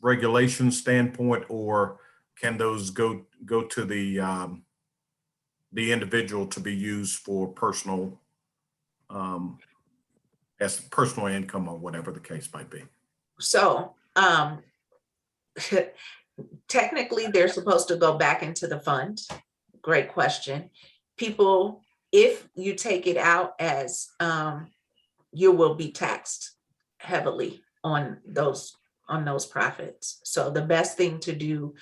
regulation standpoint, or can those go to the individual to be used for personal as personal income, or whatever the case might be? So technically they're supposed to go back into the fund. Great question. People, if you take it out as you will be taxed heavily on those on those profits. So the best thing to do,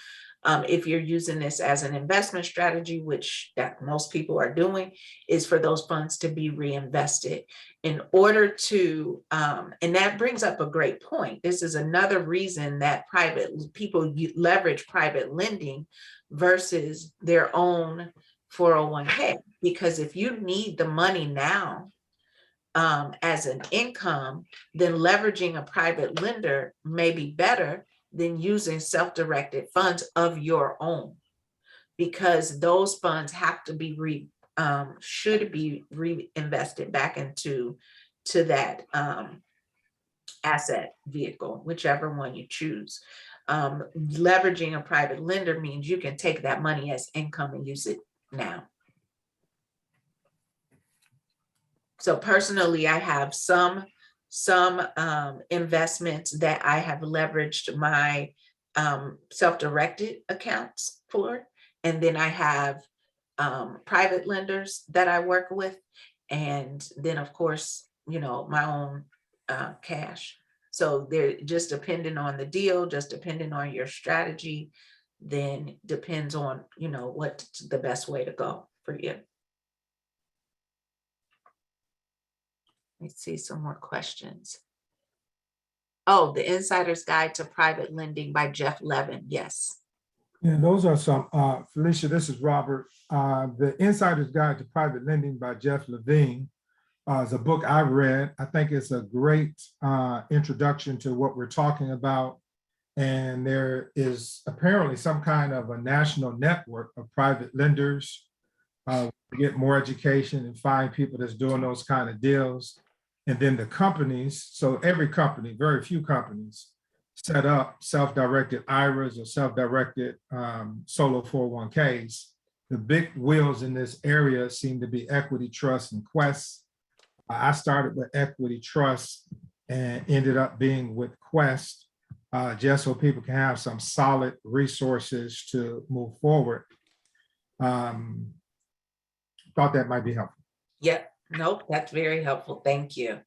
if you're using this as an investment strategy, which that most people are doing, is for those funds to be reinvested in order to, and that brings up a great point. This is another reason that people leverage private lending versus their own 401k, because if you need the money now, as an income, then leveraging a private lender may be better than using self-directed funds of your own, because those funds have to be should be reinvested back into that asset vehicle, whichever one you choose. Leveraging a private lender means you can take that money as income and use it now. So personally, I have some investments that I have leveraged my self-directed accounts for. And then I have private lenders that I work with. And then of course, my own cash. So they're just depending on the deal, just depending on your strategy, then depends on, what's the best way to go for you. Let's see some more questions. Oh, The Insider's Guide to Private Lending by Jeff Levin. Yes. Yeah, those are some, Felicia, this is Robert. The Insider's Guide to Private Lending by Jeff Levine is a book I've read. I think it's a great introduction to what we're talking about. And there is apparently some kind of a national network of private lenders to get more education and find people that's doing those kind of deals. And then the companies, so every company, very few companies, set up self-directed Iras or self-directed solo 401ks. The big wheels in this area seem to be Equity Trust and Quest. I started with Equity Trust and ended up being with Quest, just so people can have some solid resources to move forward. Thought that might be helpful. Yep. Nope, that's very helpful. Thank you.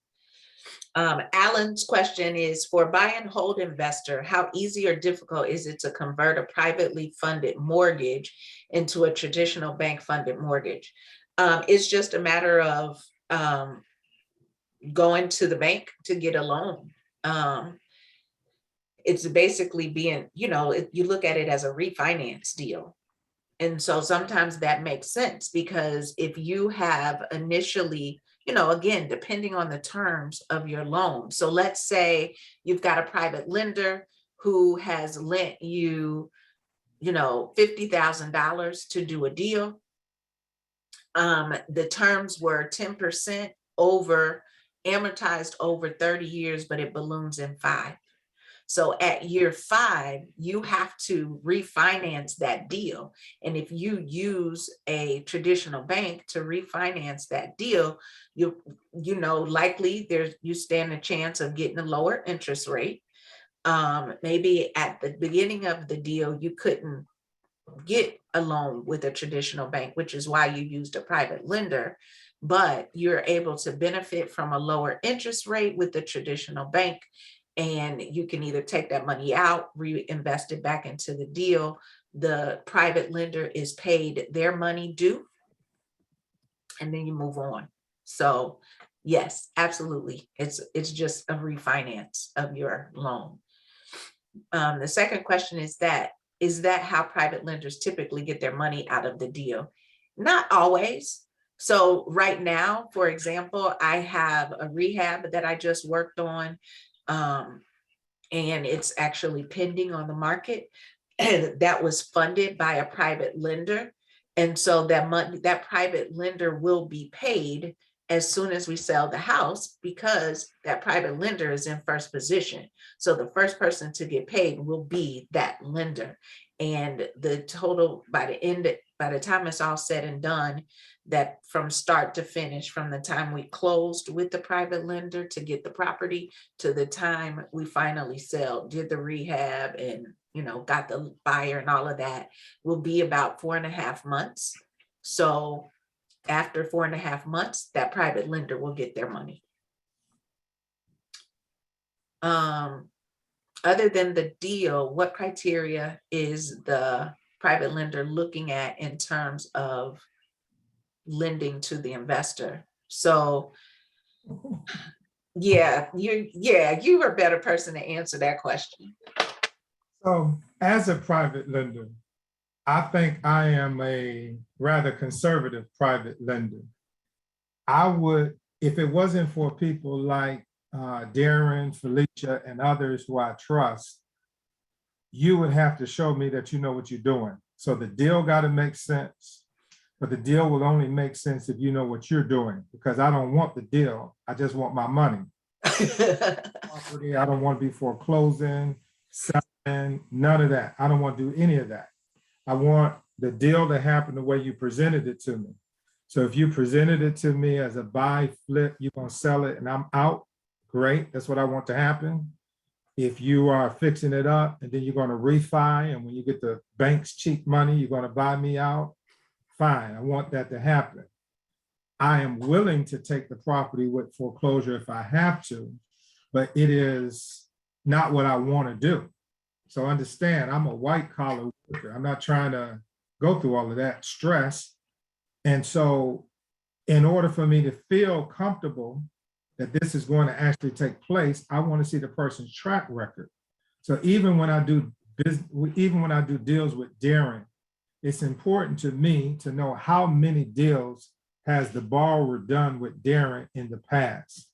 Alan's question is, for buy and hold investor, how easy or difficult is it to convert a privately funded mortgage into a traditional bank funded mortgage? It's just a matter of going to the bank to get a loan. It's basically being, you look at it as a refinance deal. And so sometimes that makes sense, because if you have initially, again, depending on the terms of your loan. So let's say you've got a private lender who has lent you, $50,000 to do a deal. The terms were 10% amortized over 30 years, but it balloons in 5. So at year 5, you have to refinance that deal. And if you use a traditional bank to refinance that deal, likely you stand a chance of getting a lower interest rate. Maybe at the beginning of the deal, you couldn't get a loan with a traditional bank, which is why you used a private lender, but you're able to benefit from a lower interest rate with the traditional bank. And you can either take that money out, reinvest it back into the deal. The private lender is paid their money due, and then you move on. So yes, absolutely. It's just a refinance of your loan. The second question is that how private lenders typically get their money out of the deal? Not always. So right now, for example, I have a rehab that I just worked on. And it's actually pending on the market, and that was funded by a private lender. And so that money, that private lender will be paid as soon as we sell the house, because that private lender is in first position. So the first person to get paid will be that lender. And the total by the time it's all said and done, that from start to finish, from the time we closed with the private lender to get the property to the time we finally did the rehab and, got the buyer and all of that, will be about 4.5 months. So after 4.5 months, that private lender will get their money. other than the deal, what criteria is the private lender looking at in terms of lending to the investor? So yeah, you were a better person to answer that question. So as a private lender, I think I am a rather conservative private lender. I would, if it wasn't for people like Darren, Felicia, and others who I trust, you would have to show me that you know what you're doing. So the deal got to make sense, but the deal will only make sense if you know what you're doing, because I don't want the deal. I just want my money. Property, I don't want to be foreclosing, selling, none of that. I don't want to do any of that. I want the deal to happen the way you presented it to me. So if you presented it to me as a buy, flip, you're going to sell it and I'm out, great. That's what I want to happen. If you are fixing it up and then you're going to refi, and when you get the bank's cheap money, you're going to buy me out, fine. I want that to happen. I am willing to take the property with foreclosure if I have to, but it is not what I want to do. So understand, I'm a white collar worker. I'm not trying to go through all of that stress. And so in order for me to feel comfortable that this is going to actually take place, I want to see the person's track record. So even when I do deals with Darren, it's important to me to know how many deals has the borrower done with Darren in the past.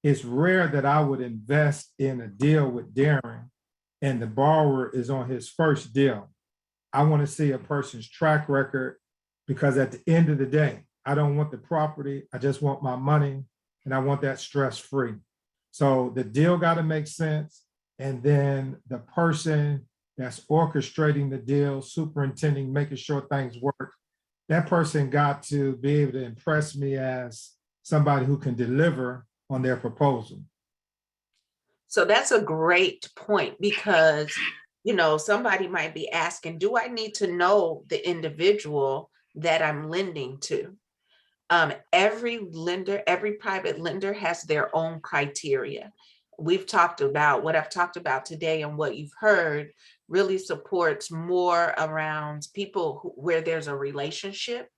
It's rare that I would invest in a deal with Darren and the borrower is on his first deal. I want to see a person's track record, because at the end of the day, I don't want the property. I just want my money, and I want that stress-free. So the deal got to make sense. And then the person that's orchestrating the deal, superintending, making sure things work, that person got to be able to impress me as somebody who can deliver on their proposal. So that's a great point, because, you know, somebody might be asking, do I need to know the individual that I'm lending to? Every lender, every private lender has their own criteria. We've talked about what I've talked about today, and what you've heard really supports more around people where there's a relationship,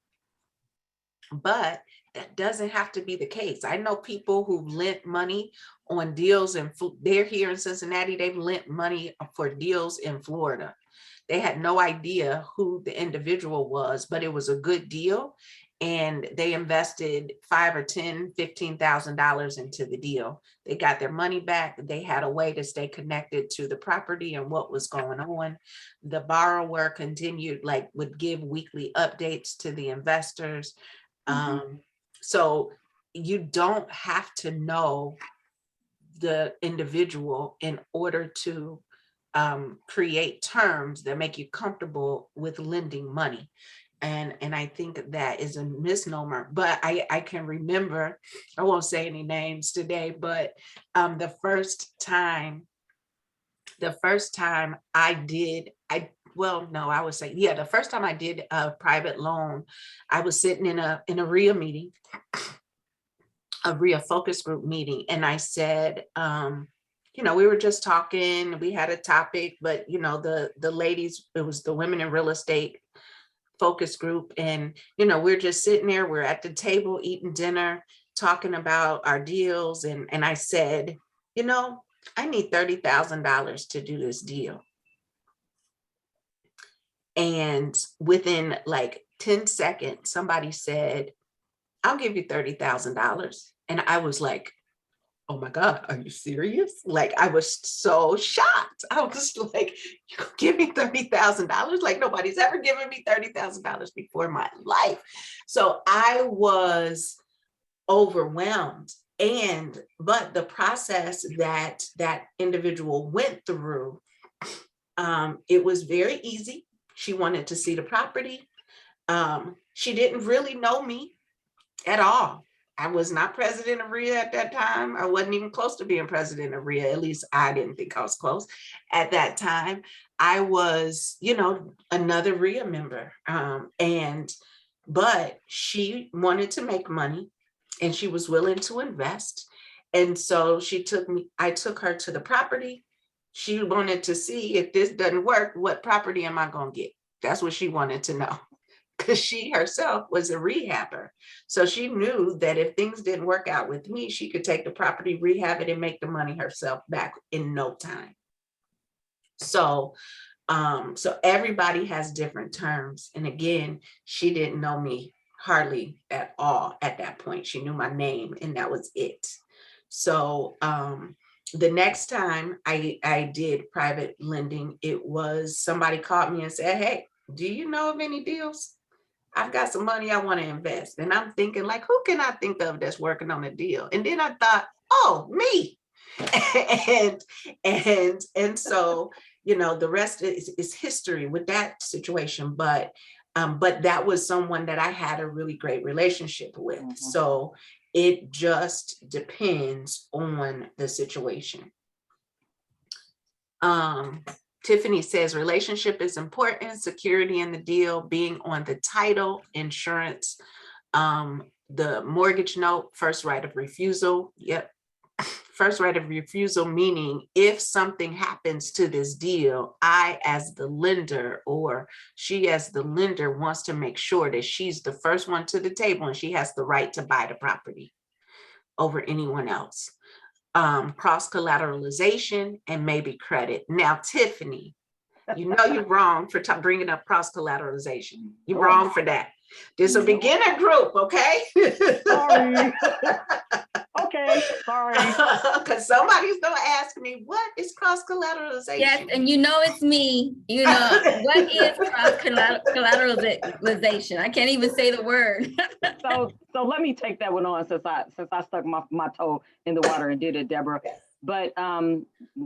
but that doesn't have to be the case. I know people who lent money on deals, and they're here in Cincinnati, they've lent money for deals in Florida. They had no idea who the individual was, but it was a good deal. And they invested $5,000 or $10,000, $15,000 into the deal. They got their money back. They had a way to stay connected to the property and what was going on. The borrower continued, like, would give weekly updates to the investors. So you don't have to know the individual in order to create terms that make you comfortable with lending money. And I think that is a misnomer, but I can remember, I won't say any names today, but the first time I did a private loan, I was sitting in a RIA meeting, a RIA focus group meeting. And I said, you know, we were just talking, we had a topic, but you know, the ladies, it was the women in real estate focus group. And, you know, we're just sitting there, we're at the table eating dinner, talking about our deals. And I said, you know, I need $30,000 to do this deal. And within like 10 seconds, somebody said, I'll give you $30,000. And I was like, oh my God, are you serious? Like, I was so shocked. I was like, you give me $30,000? Like, nobody's ever given me $30,000 before in my life. So I was overwhelmed. But the process that that individual went through, it was very easy. She wanted to see the property. She didn't really know me at all. I was not president of RIA at that time. I wasn't even close to being president of RIA. At least I didn't think I was close at that time. I was, you know, another RIA member. But she wanted to make money and she was willing to invest. And so I took her to the property. She wanted to see if this doesn't work, what property am I going to get? That's what she wanted to know, because she herself was a rehabber. So she knew that if things didn't work out with me, she could take the property, rehab it, and make the money herself back in no time. So so everybody has different terms. And again, she didn't know me hardly at all at that point. She knew my name and that was it. So the next time I did private lending, it was somebody called me and said, hey, do you know of any deals? I've got some money I want to invest. And I'm thinking, like, who can I think of that's working on a deal? And then I thought, oh, me. and so, you know, the rest is history with that situation. But that was someone that I had a really great relationship with. Mm-hmm. So it just depends on the situation. Tiffany says relationship is important, security in the deal, being on the title, insurance, the mortgage note, first right of refusal. Yep. First right of refusal, meaning if something happens to this deal, I as the lender or she as the lender wants to make sure that she's the first one to the table and she has the right to buy the property over anyone else. Cross-collateralization and maybe credit. Now, Tiffany, you know you're wrong for bringing up cross-collateralization. You're wrong for that. There's a beginner group, okay? Sorry. Okay, sorry. Because somebody's going to ask me, what is cross-collateralization? Yes, and you know it's me. You know, what is cross-collateralization? I can't even say the word. So let me take that one on since I stuck my toe in the water and did it, Deborah. But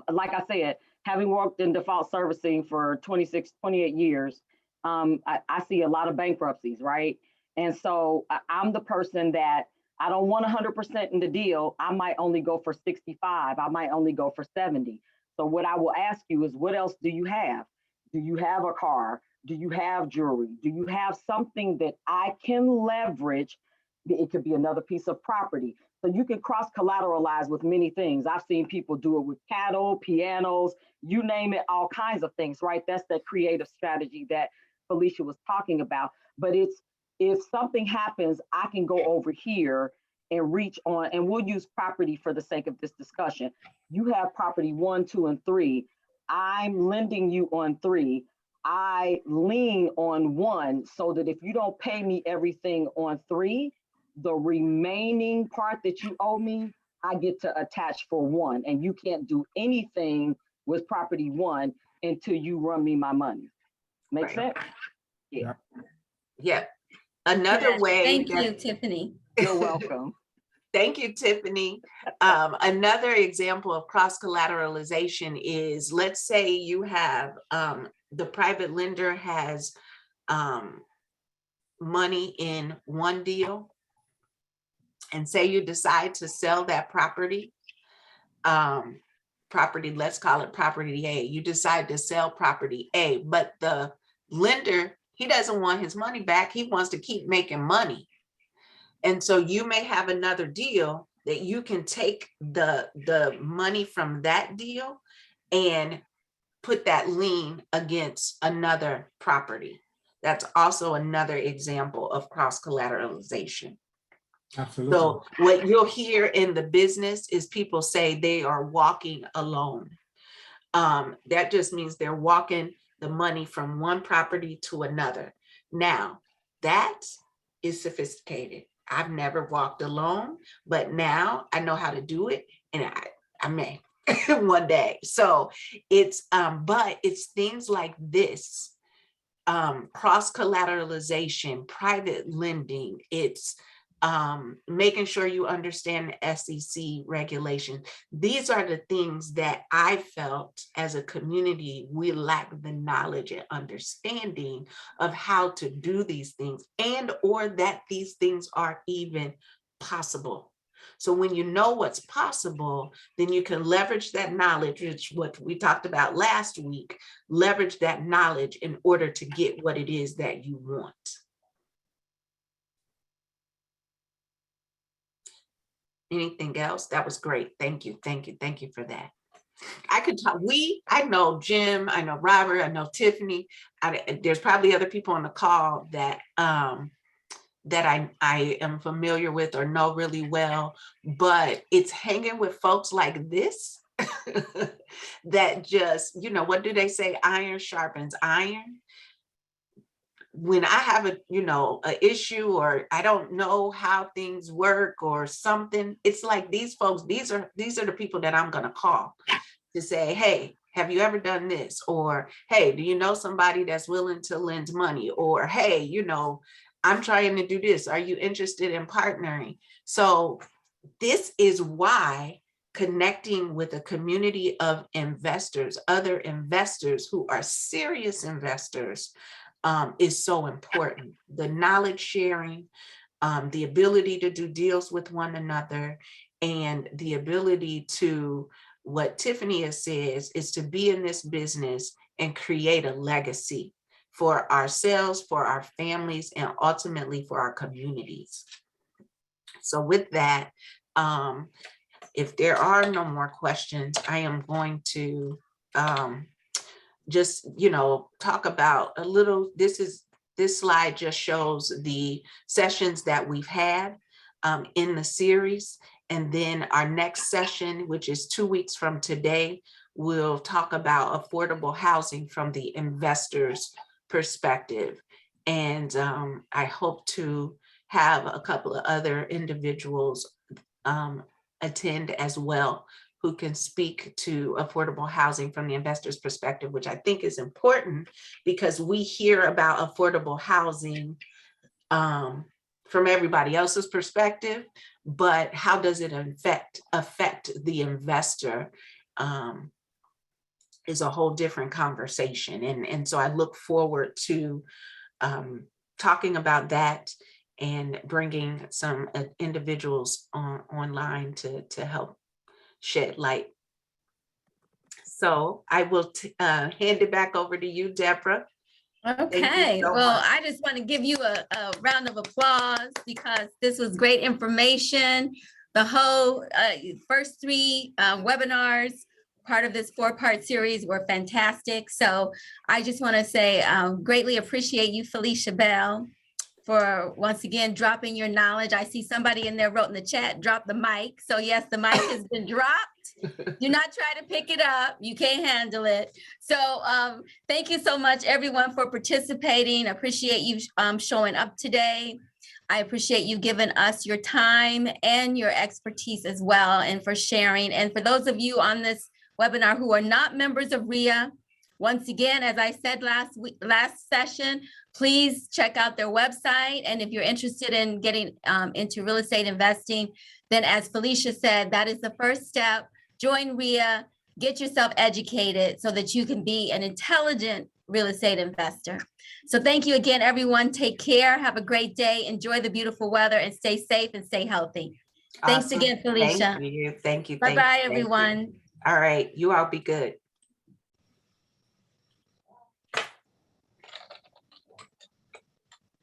like I said, having worked in default servicing for 28 years, I see a lot of bankruptcies, right? And so I'm the person that I don't want 100% in the deal. I might only go for 65. I might only go for 70. So what I will ask you is, what else do you have? Do you have a car? Do you have jewelry? Do you have something that I can leverage? It could be another piece of property. So you can cross-collateralize with many things. I've seen people do it with cattle, pianos, you name it, all kinds of things, right? That's that creative strategy that Felicia was talking about. But it's, if something happens, I can go over here and reach on, and we'll use property for the sake of this discussion. You have property 1, 2, and 3. I'm lending you on 3. I lean on 1 so that if you don't pay me everything on 3, the remaining part that you owe me, I get to attach for 1. And you can't do anything with property 1 until you run me my money. Make sense? Yeah. Yeah. Another way. Thank you, Tiffany. You're welcome. Thank you, Tiffany. Another example of cross-collateralization is, let's say you have, the private lender has money in one deal, and say you decide to sell that property, let's call it property A. You decide to sell property A, but the lender, he doesn't want his money back. He wants to keep making money. And so you may have another deal that you can take the money from that deal and put that lien against another property. That's also another example of cross-collateralization. Absolutely. So what you'll hear in the business is people say they are walking alone. That just means they're walking the money from one property to another. Now, that is sophisticated. I've never walked alone, but now I know how to do it, and I may one day. So it's but it's things like this, cross-collateralization, private lending. It's making sure you understand the SEC regulation. These are the things that I felt as a community, we lack the knowledge and understanding of how to do these things, and or that these things are even possible. So when you know what's possible, then you can leverage that knowledge, which what we talked about last week, leverage that knowledge in order to get what it is that you want. Anything else? That was great. Thank you. Thank you. Thank you for that. I could talk, I know Jim, I know Robert, I know Tiffany. There's probably other people on the call that I am familiar with or know really well, but it's hanging with folks like this that just, what do they say? Iron sharpens iron. When I have a issue, or I don't know how things work or something, it's like these folks, these are the people that I'm going to call to say, hey, have you ever done this? Or, hey, do you know somebody that's willing to lend money? Or, hey, I'm trying to do this. Are you interested in partnering? So this is why connecting with a community of investors, other investors who are serious investors, is so important. The knowledge sharing, the ability to do deals with one another, and the ability to, what Tiffany has said, is to be in this business and create a legacy for ourselves, for our families, and ultimately for our communities. So with that, if there are no more questions, I am going to just, talk about a little, this slide just shows the sessions that we've had in the series. And then our next session, which is 2 weeks from today, we'll talk about affordable housing from the investor's perspective. And I hope to have a couple of other individuals attend as well, who can speak to affordable housing from the investor's perspective, which I think is important because we hear about affordable housing from everybody else's perspective, but how does it affect the investor is a whole different conversation. And so I look forward to talking about that and bringing some individuals online to help shed light. So I will hand it back over to you, Deborah. Okay, so well, much. I just want to give you a round of applause because this was great information. The whole first 3 webinars, part of this 4-part series, were fantastic. So I just want to say greatly appreciate you, Felicia Bell, for once again dropping your knowledge. I see somebody in there wrote in the chat, drop the mic. So yes, the mic has been dropped. Do not try to pick it up. You can't handle it. So thank you so much, everyone, for participating. Appreciate you showing up today. I appreciate you giving us your time and your expertise as well, and for sharing. And for those of you on this webinar who are not members of RIA, once again, as I said last session, please check out their website. And if you're interested in getting into real estate investing, then as Felicia said, that is the first step. Join RIA, get yourself educated so that you can be an intelligent real estate investor. So thank you again, everyone. Take care. Have a great day. Enjoy the beautiful weather and stay safe and stay healthy. Thanks Awesome. again, Felicia. Thank you. Bye-bye, everyone. All right. You all be good.